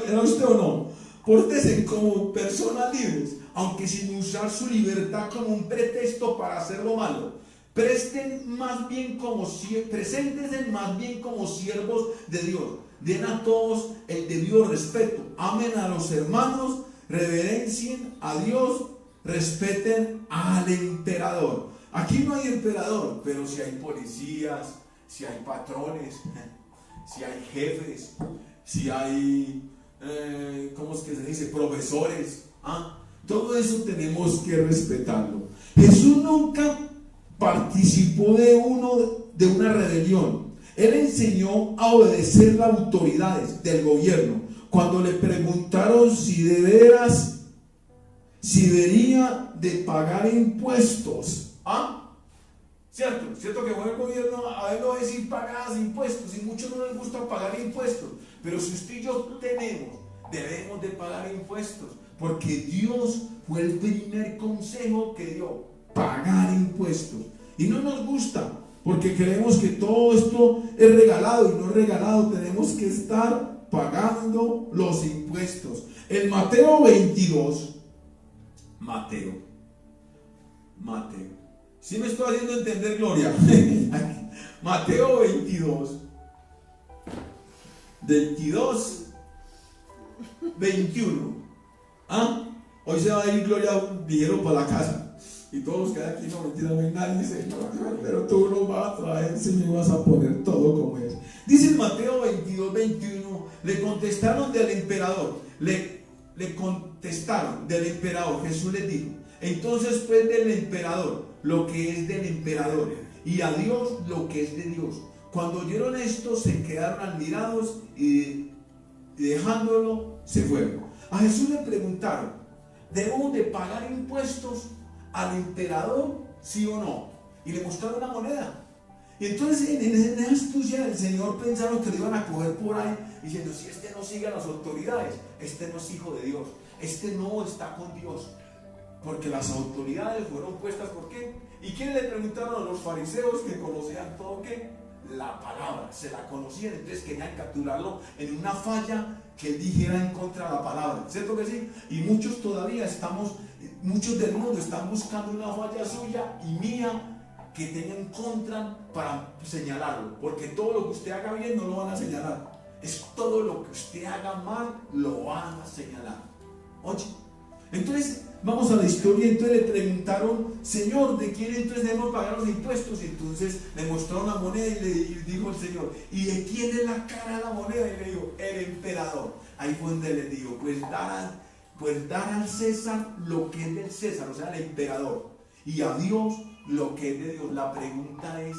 ¿Era usted o no? Pórtense como personas libres, aunque sin usar su libertad como un pretexto para hacer lo malo. Preséntense más bien como siervos de Dios. Den a todos el debido respeto. Amen a los hermanos, reverencien a Dios, respeten al emperador. Aquí no hay emperador, pero si hay policías, si hay patrones, si hay jefes, si hay, ¿cómo es que se dice? Profesores. Todo eso tenemos que respetarlo. Jesús nunca participó de una rebelión. Él enseñó a obedecer las autoridades del gobierno. Cuando le preguntaron si debería de pagar impuestos. Cierto que fue el gobierno a ver, no decir pagadas impuestos, y muchos no les gusta pagar impuestos, pero si usted y yo debemos de pagar impuestos, porque Dios fue el primer consejo que dio: pagar impuestos. Y no nos gusta, porque creemos que todo esto es regalado, y no es regalado. Tenemos que estar pagando los impuestos. En Mateo 22, ¿Sí me estoy haciendo entender, Gloria? Mateo 22, 21. Hoy se va a ir Gloria Villero para la casa. Y todos los que hay aquí, no mentira, no hay nadie, Señor, pero tú nos vas a traer, Señor, vas a poner todo como es. Dice en Mateo 22, 21, le contestaron del emperador, le contestaron del emperador, Jesús les dijo, entonces pues del emperador, lo que es del emperador, y a Dios lo que es de Dios. Cuando oyeron esto, se quedaron admirados y dejándolo, se fueron. A Jesús le preguntaron, ¿debemos de pagar impuestos al emperador, sí o no? Y le mostraron una moneda. Y entonces en esa astucia del Señor pensaron que lo iban a coger por ahí, diciendo, si este no sigue a las autoridades, este no es hijo de Dios, este no está con Dios. Porque las autoridades fueron puestas, ¿por qué? ¿Y quién le preguntaron a los fariseos que conocían todo qué? La palabra, se la conocían, entonces querían capturarlo en una falla que él dijera en contra de la palabra, ¿cierto que sí? Y muchos todavía muchos del mundo están buscando una falla suya y mía que tenga en contra para señalarlo, porque todo lo que usted haga bien no lo van a señalar, es todo lo que usted haga mal lo van a señalar. Oye, entonces vamos a la historia. Entonces le preguntaron, Señor, ¿de quién entonces debemos pagar los impuestos? Y entonces le mostró una moneda y le dijo el Señor, ¿y de quién es la cara de la moneda? Y le dijo, el emperador. Ahí fue donde le dijo, pues dar al César lo que es del César, o sea, el emperador, y a Dios lo que es de Dios. La pregunta es,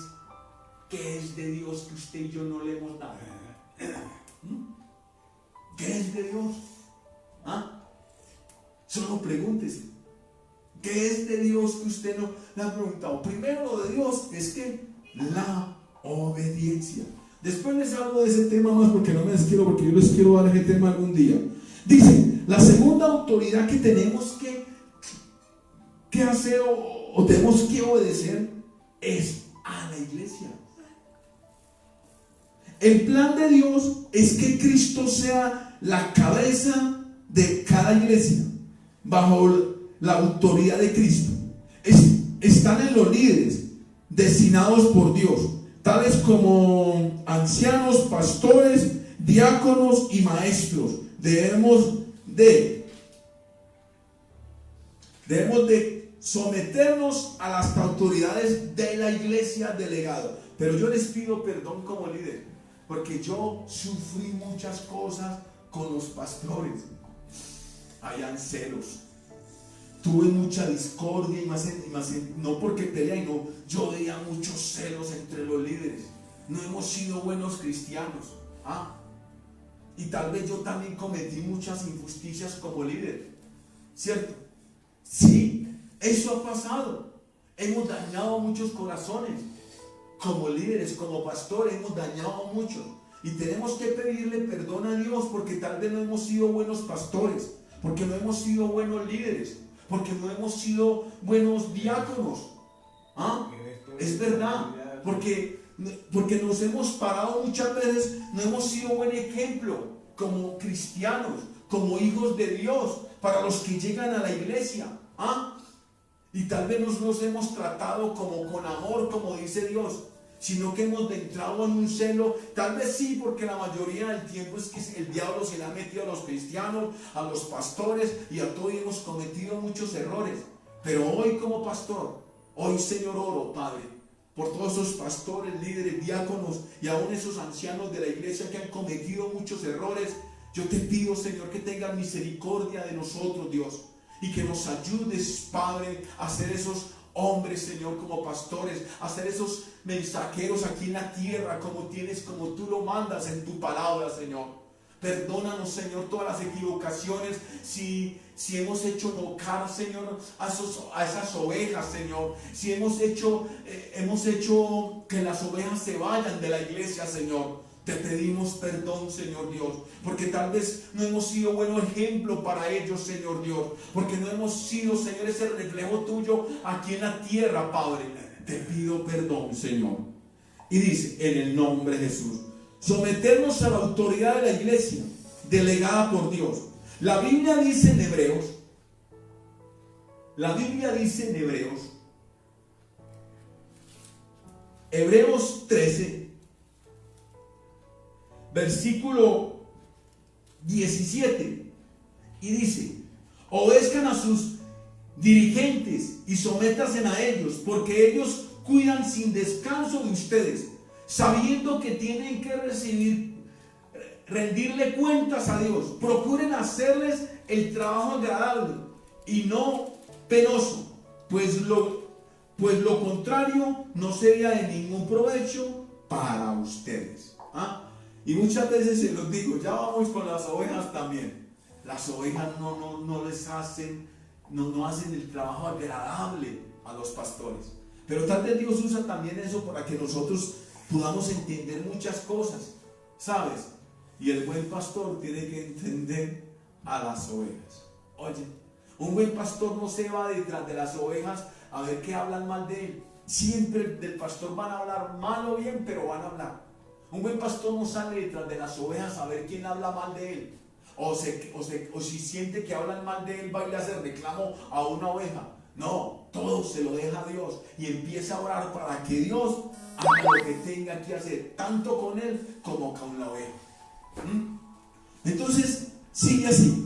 ¿qué es de Dios que usted y yo no le hemos dado? ¿Qué es de Dios? Solo pregúntese, ¿qué es de Dios que usted no le ha preguntado? Primero, lo de Dios es que la obediencia. Después les hablo de ese tema más porque no me desquiero, porque yo les quiero dar ese tema algún día. Dice, la segunda autoridad que tenemos que hacer o tenemos que obedecer es a la iglesia. El plan de Dios es que Cristo sea la cabeza de cada iglesia, bajo la autoridad de Cristo. Están en los líderes designados por Dios, tales como ancianos, pastores, diáconos y maestros. Debemos de someternos a las autoridades de la iglesia delegado. Pero yo les pido perdón como líder, porque yo sufrí muchas cosas con los pastores. Hayan celos, tuve mucha discordia y más no porque pelea, y no, yo veía muchos celos entre los líderes. No hemos sido buenos cristianos. Y tal vez yo también cometí muchas injusticias como líder, ¿cierto? Sí, eso ha pasado. Hemos dañado muchos corazones como líderes, como pastores, hemos dañado mucho, y tenemos que pedirle perdón a Dios porque tal vez no hemos sido buenos pastores, porque no hemos sido buenos líderes, porque no hemos sido buenos diáconos. Es verdad, porque nos hemos parado muchas veces, no hemos sido buen ejemplo como cristianos, como hijos de Dios, para los que llegan a la iglesia. Y tal vez nos hemos tratado como con amor, como dice Dios, sino que hemos entrado en un celo. Tal vez sí, porque la mayoría del tiempo es que el diablo se le ha metido a los cristianos, a los pastores y a todos, y hemos cometido muchos errores. Pero hoy como pastor, hoy Señor, oro, Padre, por todos esos pastores, líderes, diáconos y aún esos ancianos de la iglesia que han cometido muchos errores. Yo te pido, Señor, que tengas misericordia de nosotros, Dios, y que nos ayudes, Padre, a ser esos hombres, Señor, como pastores, a ser esos mensajeros aquí en la tierra, como tú lo mandas en tu palabra, Señor. Perdónanos, Señor, todas las equivocaciones, si hemos hecho enojar, Señor, a esas ovejas, Señor, si hemos hecho que las ovejas se vayan de la iglesia, Señor. Te pedimos perdón, Señor Dios, porque tal vez no hemos sido buen ejemplo para ellos, Señor Dios, porque no hemos sido, Señor, ese reflejo tuyo aquí en la tierra, Padre. Te pido perdón, Señor. Y dice, en el nombre de Jesús, someternos a la autoridad de la iglesia delegada por Dios. La Biblia dice en Hebreos Hebreos 13, versículo 17, y dice: obedezcan a sus dirigentes y sométanse a ellos, porque ellos cuidan sin descanso de ustedes, sabiendo que tienen que rendirle cuentas a Dios. Procuren hacerles el trabajo agradable y no penoso, pues lo contrario no sería de ningún provecho para ustedes. Y muchas veces se los digo, ya vamos con las ovejas también. Las ovejas no les hacen, no hacen el trabajo agradable a los pastores. Pero tal vez Dios usa también eso para que nosotros podamos entender muchas cosas, ¿sabes? Y el buen pastor tiene que entender a las ovejas. Oye, un buen pastor no se va detrás de las ovejas a ver qué hablan mal de él. Siempre del pastor van a hablar mal o bien, pero van a hablar. Un buen pastor no sale detrás de las ovejas a ver quién habla mal de él. O si siente que hablan mal de él, va y le hace reclamo a una oveja. No, todo se lo deja a Dios y empieza a orar para que Dios haga lo que tenga que hacer, tanto con él como con la oveja. Entonces sigue así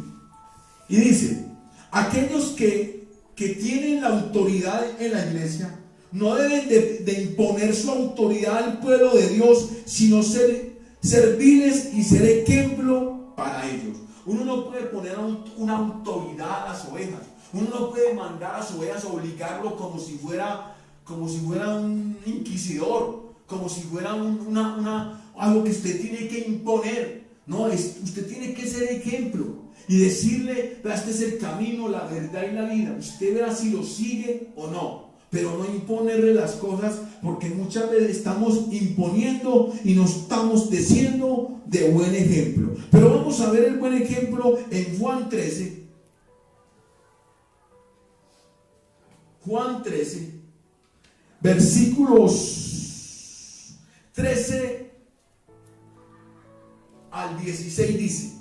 y dice: aquellos que tienen la autoridad en la iglesia no deben de imponer su autoridad al pueblo de Dios, sino servirles y ser ejemplo para ellos. Uno no puede poner una autoridad a las ovejas. Uno no puede mandar a sus ovejas, obligarlo como si fuera un inquisidor, como si fuera algo que usted tiene que imponer. No, usted tiene que ser ejemplo y decirle: este es el camino, la verdad y la vida. Usted verá si lo sigue o no, pero no imponerle las cosas, porque muchas veces estamos imponiendo y nos estamos diciendo de buen ejemplo. Pero vamos a ver el buen ejemplo en Juan 13. Juan 13, versículos 13 al 16 dice: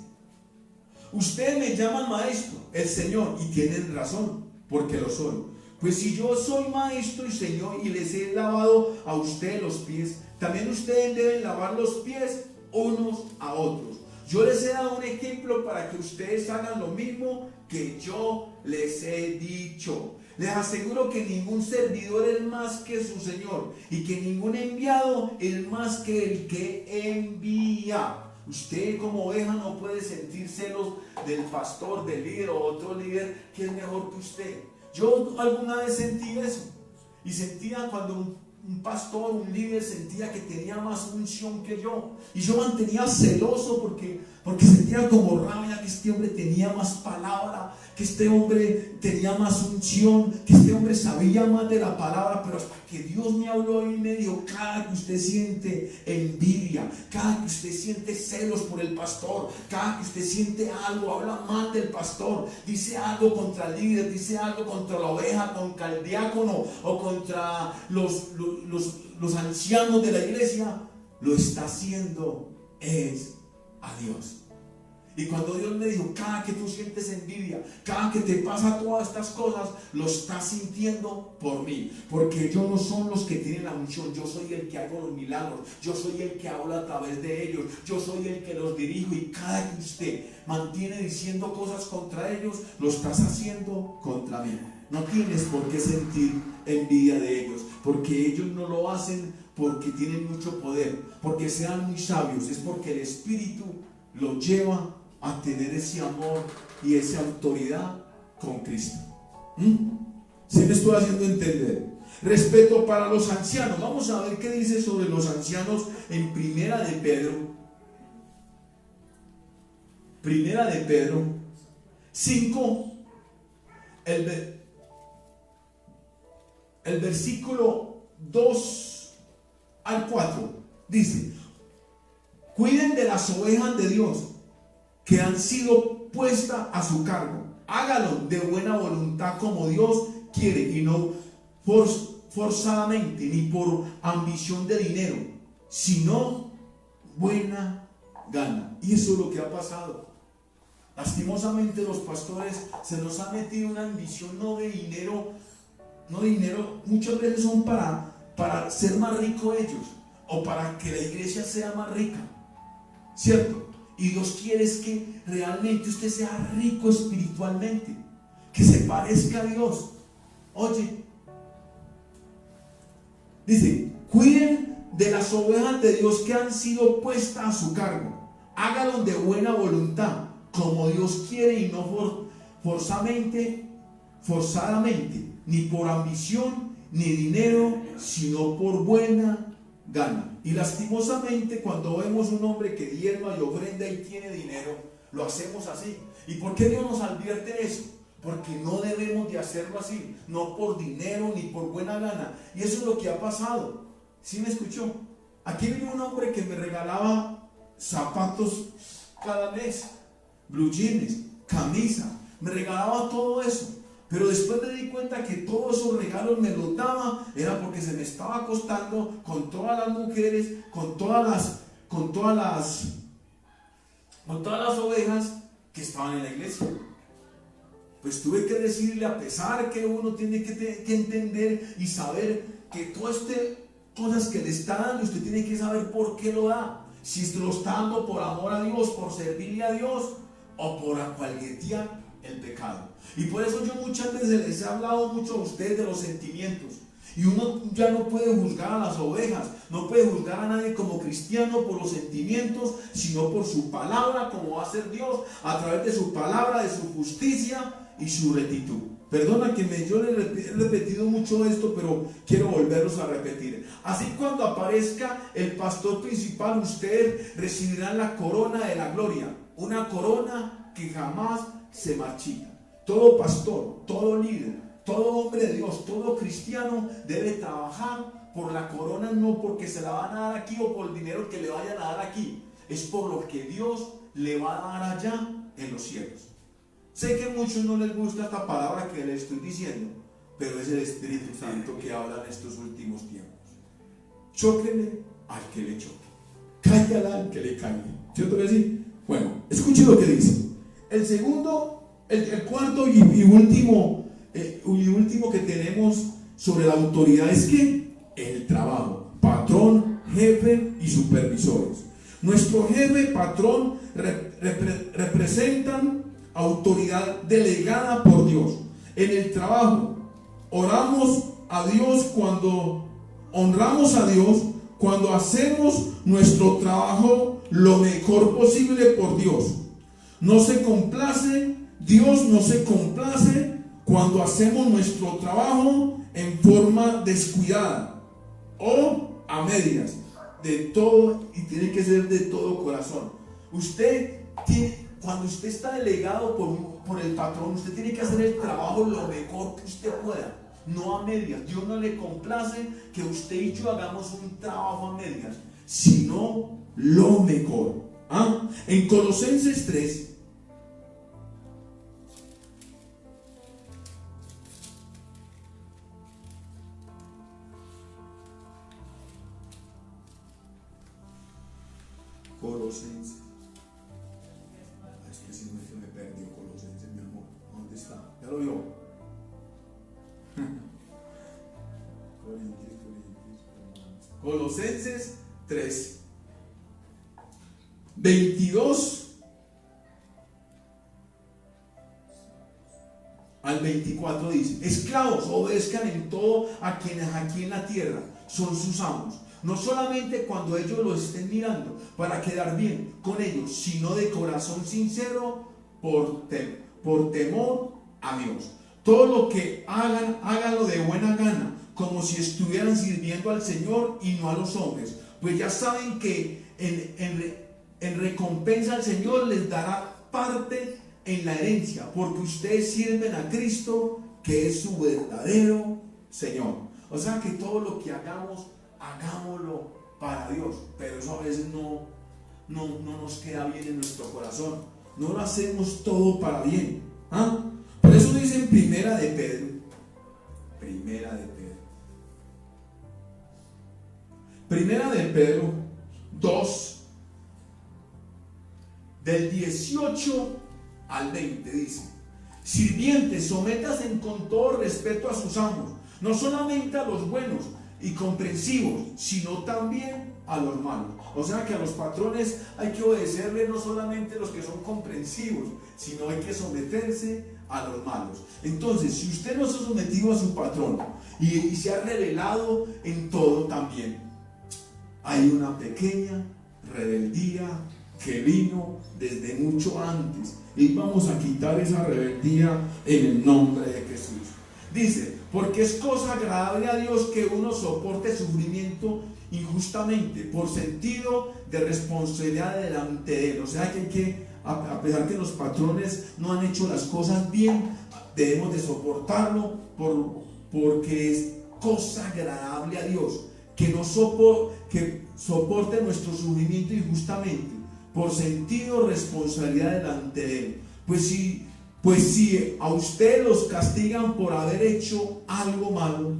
ustedes me llaman maestro, el Señor, y tienen razón, porque lo soy. Pues si yo soy maestro y Señor y les he lavado a ustedes los pies, también ustedes deben lavar los pies unos a otros. Yo les he dado un ejemplo para que ustedes hagan lo mismo que yo les he dicho. Les aseguro que ningún servidor es más que su Señor, y que ningún enviado es más que el que envía. Usted como oveja no puede sentir celos del pastor, del líder o otro líder que es mejor que usted. Yo alguna vez sentí eso, y sentía cuando un pastor, un líder sentía que tenía más unción que yo, y yo mantenía celoso porque sentía como rabia que este hombre tenía más palabra, que este hombre tenía más unción, que este hombre sabía más de la palabra. Pero hasta que Dios me habló y me dijo: cada que usted siente envidia, cada que usted siente celos por el pastor, cada que usted siente algo, habla mal del pastor, dice algo contra el líder, dice algo contra la oveja, contra el diácono o contra los ancianos de la iglesia, lo está haciendo es a Dios. Y cuando Dios me dijo: cada que tú sientes envidia, cada que te pasa todas estas cosas, lo estás sintiendo por mí, porque ellos no son los que tienen la unción, yo soy el que hago los milagros, yo soy el que habla a través de ellos, yo soy el que los dirijo. Y cada que usted mantiene diciendo cosas contra ellos, lo estás haciendo contra mí. No tienes por qué sentir envidia de ellos, porque ellos no lo hacen porque tienen mucho poder, porque sean muy sabios, es porque el Espíritu los lleva a tener ese amor y esa autoridad con Cristo. ¿Sí me estoy haciendo entender? Respeto para los ancianos. Vamos a ver qué dice sobre los ancianos en Primera de Pedro. Primera de Pedro 5, el versículo 2 al 4 dice: cuiden de las ovejas de Dios que han sido puestas a su cargo. Hágalo de buena voluntad como Dios quiere, y no forzadamente ni por ambición de dinero, sino buena gana. Y eso es lo que ha pasado. Lastimosamente los pastores se nos ha metido una ambición no de dinero, muchas veces son para para ser más ricos ellos o para que la iglesia sea más rica, ¿cierto? Y Dios quiere es que realmente usted sea rico espiritualmente, que se parezca a Dios. Oye, dice, cuiden de las ovejas de Dios que han sido puestas a su cargo. Háganlo de buena voluntad, como Dios quiere, y no forzadamente, ni por ambición, ni dinero, sino por buena gana. Y lastimosamente, cuando vemos un hombre que diezma y ofrenda y tiene dinero, lo hacemos así. ¿Y por qué Dios nos advierte eso? Porque no debemos de hacerlo así, no por dinero ni por buena gana. Y eso es lo que ha pasado. ¿Sí me escuchó? Aquí vino un hombre que me regalaba zapatos cada mes, blue jeans, camisa, me regalaba todo eso. Pero después me di cuenta que todos esos regalos me los daba, era porque se me estaba acostando con todas las mujeres, con todas las ovejas que estaban en la iglesia. Pues tuve que decirle, a pesar que uno tiene que entender y saber que todas estas cosas que le está dando, usted tiene que saber por qué lo da. Si se lo está dando por amor a Dios, por servirle a Dios, o por acualguetear el pecado. Y por eso yo muchas veces les he hablado mucho a ustedes de los sentimientos. Y uno ya no puede juzgar a las ovejas, no puede juzgar a nadie como cristiano por los sentimientos, sino por su palabra, como va a ser Dios, a través de su palabra, de su justicia y su rectitud. Perdona que yo le he repetido mucho esto, pero quiero volverlos a repetir. Así, cuando aparezca el pastor principal, ustedes recibirán la corona de la gloria, una corona que jamás se marchita. Todo pastor, todo líder, todo hombre de Dios, todo cristiano debe trabajar por la corona, no porque se la van a dar aquí o por el dinero que le vayan a dar aquí, es por lo que Dios le va a dar allá en los cielos. Sé que a muchos no les gusta esta palabra que les estoy diciendo, pero es el Espíritu Santo que habla en estos últimos tiempos. Chóquenle al que le choque, cállala al que le calle. ¿Cierto que sí? Bueno, escuchen lo que dice. El cuarto y último que tenemos sobre la autoridad es que el trabajo, patrón, jefe y supervisores. Nuestro jefe, patrón, representan autoridad delegada por Dios. En el trabajo, honramos a Dios cuando hacemos nuestro trabajo lo mejor posible por Dios. Dios no se complace cuando hacemos nuestro trabajo en forma descuidada o a medias, de todo, y tiene que ser de todo corazón. Cuando usted está delegado por el patrón, usted tiene que hacer el trabajo lo mejor que usted pueda, no a medias. Dios no le complace que usted y yo hagamos un trabajo a medias, sino lo mejor. En Colosenses 3, Colosenses. Es que si no es que me perdió Colosenses, mi amor. ¿Dónde está? ¿Ya lo vio? Colosenses 3, 22 al 24 dice: esclavos, obedezcan en todo a quienes aquí en la tierra son sus amos, no solamente cuando ellos los estén mirando para quedar bien con ellos, sino de corazón sincero por temor a Dios. Todo lo que hagan, háganlo de buena gana, como si estuvieran sirviendo al Señor y no a los hombres, pues ya saben que en recompensa al Señor les dará parte en la herencia, porque ustedes sirven a Cristo, que es su verdadero Señor. O sea que todo lo que hagamos, hagámoslo para Dios, pero eso a veces no nos queda bien en nuestro corazón, no lo hacemos todo para bien. Por eso dice en Primera de Pedro 2, del 18 al 20 dice: sirvientes, sométanse con todo respeto a sus amos, no solamente a los buenos, y comprensivos, sino también a los malos. O sea que a los patrones hay que obedecerle no solamente los que son comprensivos, sino hay que someterse a los malos. Entonces, si usted no se ha sometido a su patrón y se ha revelado en todo también, hay una pequeña rebeldía que vino desde mucho antes, y vamos a quitar esa rebeldía en el nombre de Jesús. Dice, porque es cosa agradable a Dios que uno soporte sufrimiento injustamente por sentido de responsabilidad delante de Él. O sea que hay que, a pesar que los patrones no han hecho las cosas bien, debemos de soportarlo porque es cosa agradable a Dios que soporte nuestro sufrimiento injustamente por sentido de responsabilidad delante de Él. Pues si a usted los castigan por haber hecho algo malo,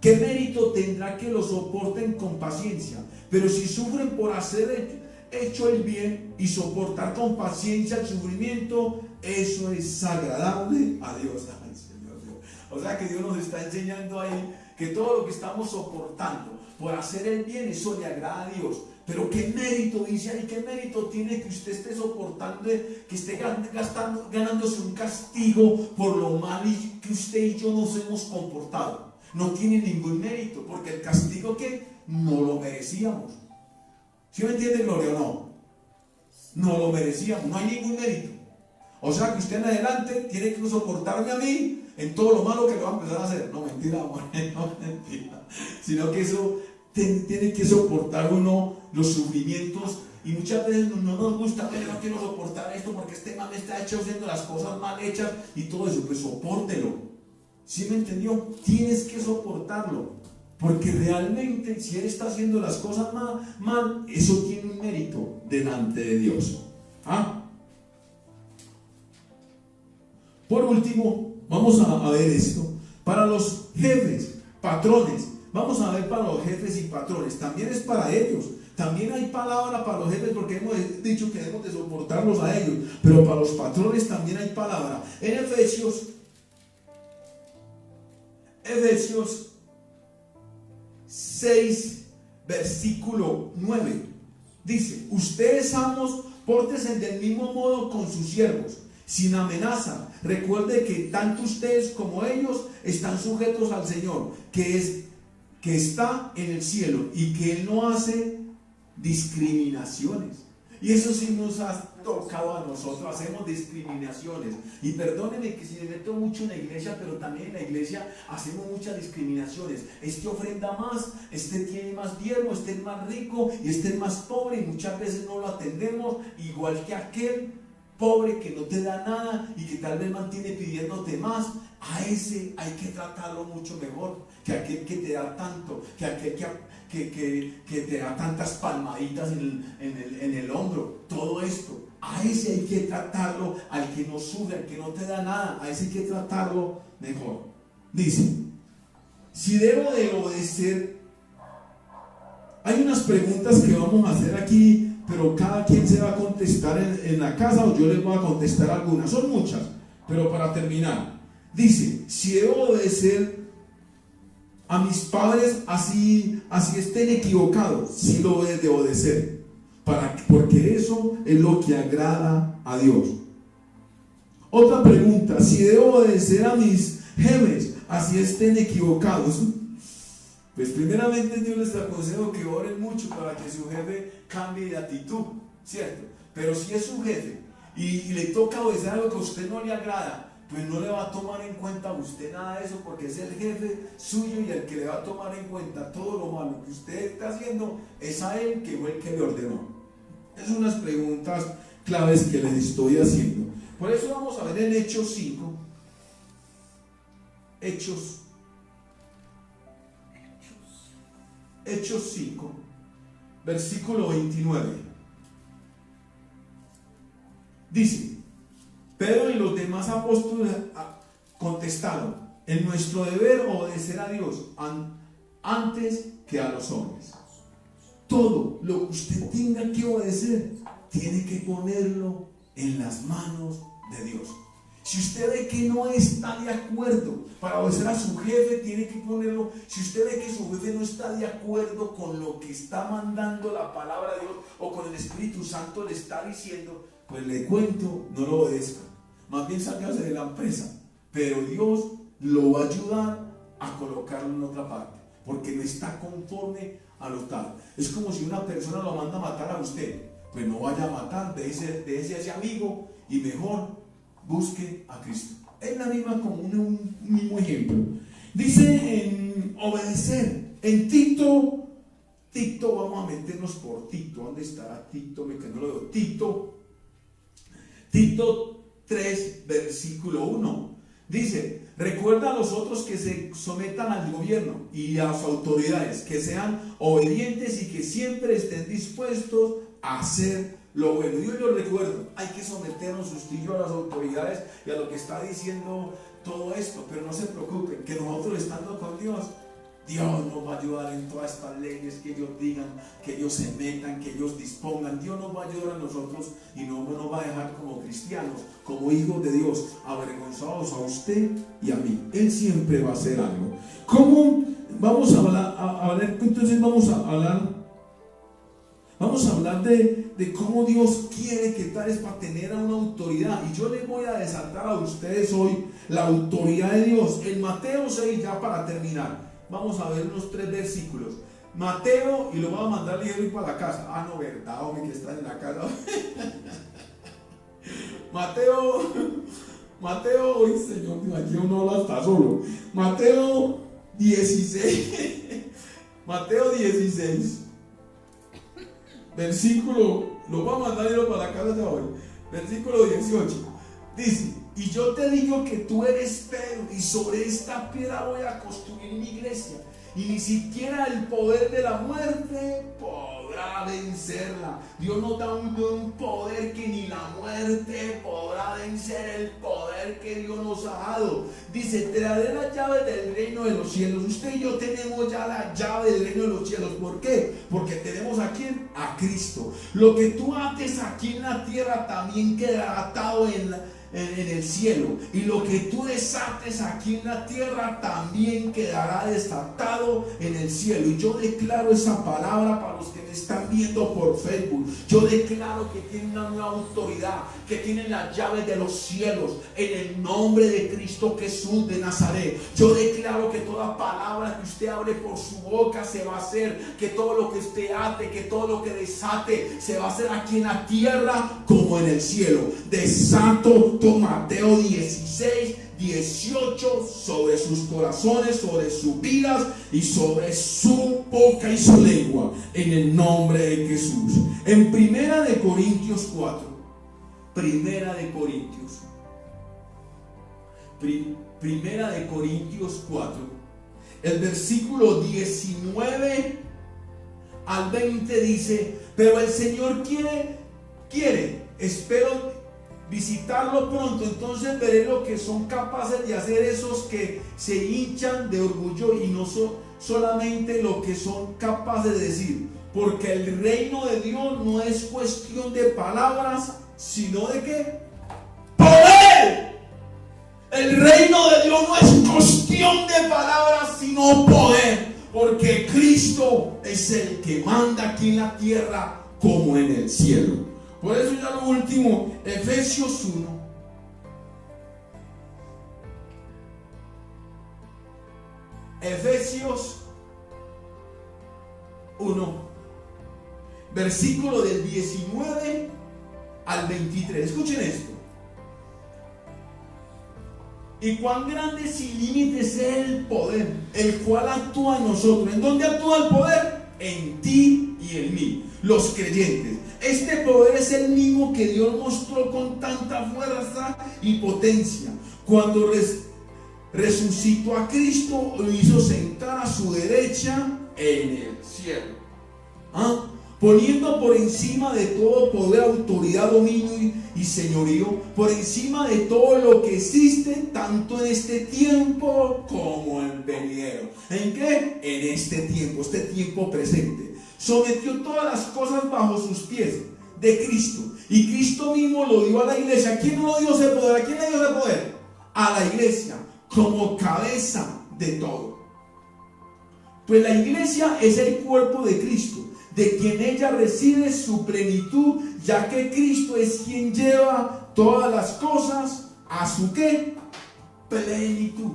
¿qué mérito tendrá que lo soporten con paciencia? Pero si sufren por hacer hecho el bien y soportar con paciencia el sufrimiento, eso es agradable a Dios. Ay, Señor Dios. O sea que Dios nos está enseñando ahí que todo lo que estamos soportando por hacer el bien, eso le agrada a Dios. Pero qué mérito, dice ahí, qué mérito tiene que usted esté soportando, que esté ganándose un castigo por lo mal que usted y yo nos hemos comportado. No tiene ningún mérito, porque el castigo que no lo merecíamos. ¿Sí me entiende, Gloria, o no? No lo merecíamos, no hay ningún mérito. O sea que usted en adelante tiene que soportarme a mí en todo lo malo que le va a empezar a hacer. No, mentira, amor, no, mentira. Sino que eso tiene que soportar uno los sufrimientos, y muchas veces no nos gusta, pero no quiero soportar esto porque este man está hecho haciendo las cosas mal hechas y todo eso. Pues sopórtelo. ¿Sí me entendió? Tienes que soportarlo, porque realmente si él está haciendo las cosas mal, eso tiene un mérito delante de Dios. Por último, vamos a ver esto para los jefes, patrones. Vamos a ver para los jefes y patrones, también es para ellos. También hay palabra para los jefes, porque hemos dicho que debemos de soportarlos a ellos, pero para los patrones también hay palabra. En Efesios 6, versículo 9, dice: ustedes, amos, pórtense del mismo modo con sus siervos, sin amenaza. Recuerde que tanto ustedes como ellos están sujetos al Señor, que está en el cielo, y que Él no hace discriminaciones. Y eso sí nos ha tocado a nosotros, hacemos discriminaciones. Y perdónenme que si me meto mucho en la iglesia, pero también en la iglesia hacemos muchas discriminaciones. Este ofrenda más, este tiene más diezmo, este es más rico y este es más pobre, y muchas veces no lo atendemos, igual que aquel pobre que no te da nada y que tal vez mantiene pidiéndote más. A ese hay que tratarlo mucho mejor que aquel que te da tanto, que aquel que te da tantas palmaditas en el hombro. Todo esto, a ese hay que tratarlo, al que no sube, al que no te da nada, a ese hay que tratarlo mejor. Dice: si debo de obedecer. Hay unas preguntas que vamos a hacer aquí, pero cada quien se va a contestar en la casa, o yo les voy a contestar algunas. Son muchas, pero para terminar, dice: si debo obedecer a mis padres así estén equivocados, sí lo he de obedecer, porque eso es lo que agrada a Dios. Otra pregunta: si debo obedecer a mis jefes así estén equivocados. Pues primeramente yo les aconsejo que oren mucho para que su jefe cambie de actitud, ¿cierto? Pero si es su jefe y le toca obedecer algo que a usted no le agrada, pues no le va a tomar en cuenta a usted nada de eso, porque es el jefe suyo, y el que le va a tomar en cuenta todo lo malo que usted está haciendo es a él, que fue el que le ordenó. Es unas preguntas claves que les estoy haciendo. Por eso vamos a ver en Hechos 5, Hechos 5, versículo 29. Dice: Pedro y los demás apóstoles contestaron: es nuestro deber obedecer a Dios antes que a los hombres. Todo lo que usted tenga que obedecer, tiene que ponerlo en las manos de Dios. Si usted ve que no está de acuerdo para obedecer a su jefe, tiene que ponerlo. Si usted ve que su jefe no está de acuerdo con lo que está mandando la palabra de Dios o con el Espíritu Santo le está diciendo, pues le cuento, no lo obedezca. Más bien sálgase de la empresa. Pero Dios lo va a ayudar a colocarlo en otra parte, porque no está conforme a lo tal. Es como si una persona lo manda a matar a usted. Pues no vaya a matar, déjese a ese amigo y mejor busque a Cristo. Es la misma, como un mismo ejemplo. Dice en obedecer. En Tito, vamos a meternos por Tito. ¿Dónde estará Tito? Me quedo, no lo veo. Tito 3, versículo 1. Dice: recuerda a los otros que se sometan al gobierno y a las autoridades, que sean obedientes y que siempre estén dispuestos a hacer lo bueno. Yo lo recuerdo, hay que someternos usted y yo a las autoridades y a lo que está diciendo todo esto, pero no se preocupen, que nosotros estando con Dios nos va a ayudar en todas estas leyes que ellos digan, que ellos se metan, que ellos dispongan. Dios nos va a ayudar a nosotros y no nos va a dejar como cristianos, como hijos de Dios, avergonzados a usted y a mí. Él siempre va a hacer algo. ¿Cómo? Vamos a hablar, entonces vamos a hablar de cómo Dios quiere que tales para tener a una autoridad. Y yo les voy a desatar a ustedes hoy la autoridad de Dios. En Mateo 6, ya para terminar, vamos a ver unos 3 versículos. Mateo, y lo voy a mandar ligero y para la casa. Ah, no, verdad, hombre, que están en la casa. Mateo, hoy Señor, aquí uno habla hasta solo. Mateo 16. Mateo 16. Versículo, lo voy a mandar ligero para la casa de hoy. Versículo 18. Dice: y yo te digo que tú eres Pedro, y sobre esta piedra voy a construir mi iglesia, y ni siquiera el poder de la muerte podrá vencerla. Dios nos da un poder que ni la muerte podrá vencer, el poder que Dios nos ha dado. Dice: te daré las llaves del reino de los cielos. Usted y yo tenemos ya la llave del reino de los cielos. ¿Por qué? Porque tenemos a ¿quién? A Cristo. Lo que tú ates aquí en la tierra también quedará atado en el cielo, y lo que tú desates aquí en la tierra también quedará desatado en el cielo. Y yo declaro esa palabra para los que me están viendo por Facebook. Yo declaro que tienen una nueva autoridad, que tienen las llaves de los cielos, en el nombre de Cristo Jesús de Nazaret. Yo declaro que toda palabra que usted hable por su boca se va a hacer, que todo lo que usted ate, que todo lo que desate se va a hacer aquí en la tierra como en el cielo. Desato Mateo 16, 18 sobre sus corazones, sobre sus vidas y sobre su boca y su lengua, en el nombre de Jesús. En Primera de Corintios 4, Primera de Corintios 4, el versículo 19 al 20 dice: pero el Señor quiere, espero visitarlo pronto, entonces veré lo que son capaces de hacer esos que se hinchan de orgullo, y no solamente lo que son capaces de decir, porque el reino de Dios no es cuestión de palabras, sino de ¿qué? ¡Poder! El reino de Dios no es cuestión de palabras, sino poder, porque Cristo es el que manda aquí en la tierra como en el cielo. Por eso ya lo último, Efesios 1. Efesios 1, versículo del 19 al 23. Escuchen esto. Y cuán grande sin límites es el poder, el cual actúa en nosotros. ¿En dónde actúa el poder? En ti y en mí, los creyentes. Este poder es el mismo que Dios mostró con tanta fuerza y potencia cuando resucitó a Cristo, lo hizo sentar a su derecha en el cielo, poniendo por encima de todo poder, autoridad, dominio y señorío, por encima de todo lo que existe, tanto en este tiempo como en venidero. ¿En qué? En este tiempo presente. Sometió todas las cosas bajo sus pies, de Cristo. Y Cristo mismo lo dio a la iglesia. ¿A quién no lo dio ese poder? ¿A quién le dio ese poder? A la iglesia, como cabeza de todo. Pues la iglesia es el cuerpo de Cristo, de quien ella recibe su plenitud, ya que Cristo es quien lleva todas las cosas a su ¿qué? Plenitud.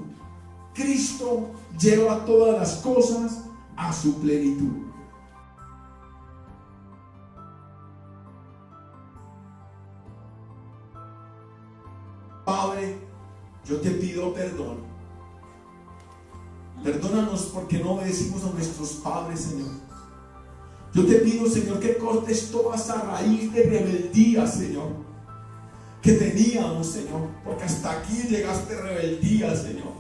Cristo lleva todas las cosas a su plenitud. Padre, yo te pido perdón. Perdónanos porque no obedecimos a nuestros padres, Señor. Yo te pido, Señor, que cortes toda esa raíz de rebeldía, Señor, que teníamos, Señor, porque hasta aquí llegaste rebeldía, Señor.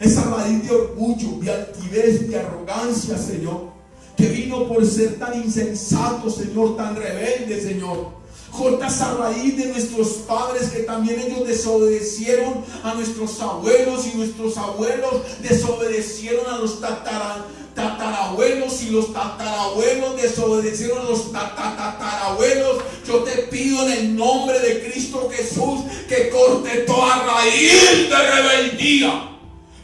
Esa raíz de orgullo, de altivez, de arrogancia, Señor, que vino por ser tan insensato, Señor, tan rebelde, Señor. Corta esa raíz de nuestros padres, que también ellos desobedecieron a nuestros abuelos, y nuestros abuelos desobedecieron a los tatarabuelos, y los tatarabuelos desobedecieron a los tatarabuelos. Yo te pido en el nombre de Cristo Jesús que corte toda raíz de rebeldía.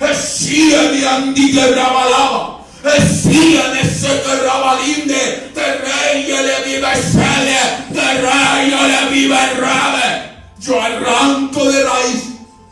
Esía de andique brabalaba, esía de seque rabalinde, te rey le vive sede, te rey le vive rabe. Yo arranco de raíz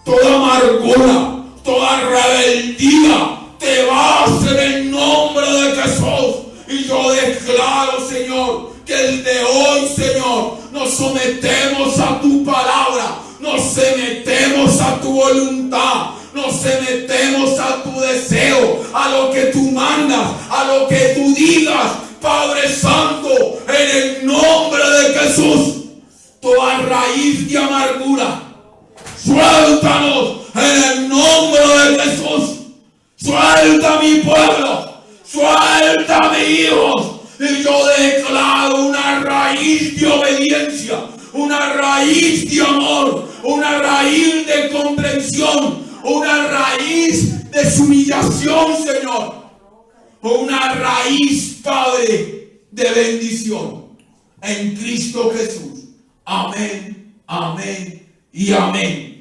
toda amargura, toda rebeldía, te vas en el nombre de Jesús. Y yo declaro, Señor, que desde hoy, Señor, nos sometemos a tu palabra, nos sometemos a tu voluntad, nos sometemos a tu deseo, a lo que tú mandas, a lo que tú digas, Padre Santo, en el nombre de Jesús. Toda raíz de amargura, suéltanos en el nombre de Jesús. Suelta a mi pueblo, suelta a mis hijos. Y yo declaro una raíz de obediencia, una raíz de amor, una raíz de comprensión, una raíz de humillación, Señor. Una raíz, Padre, de bendición en Cristo Jesús. Amén, amén y amén.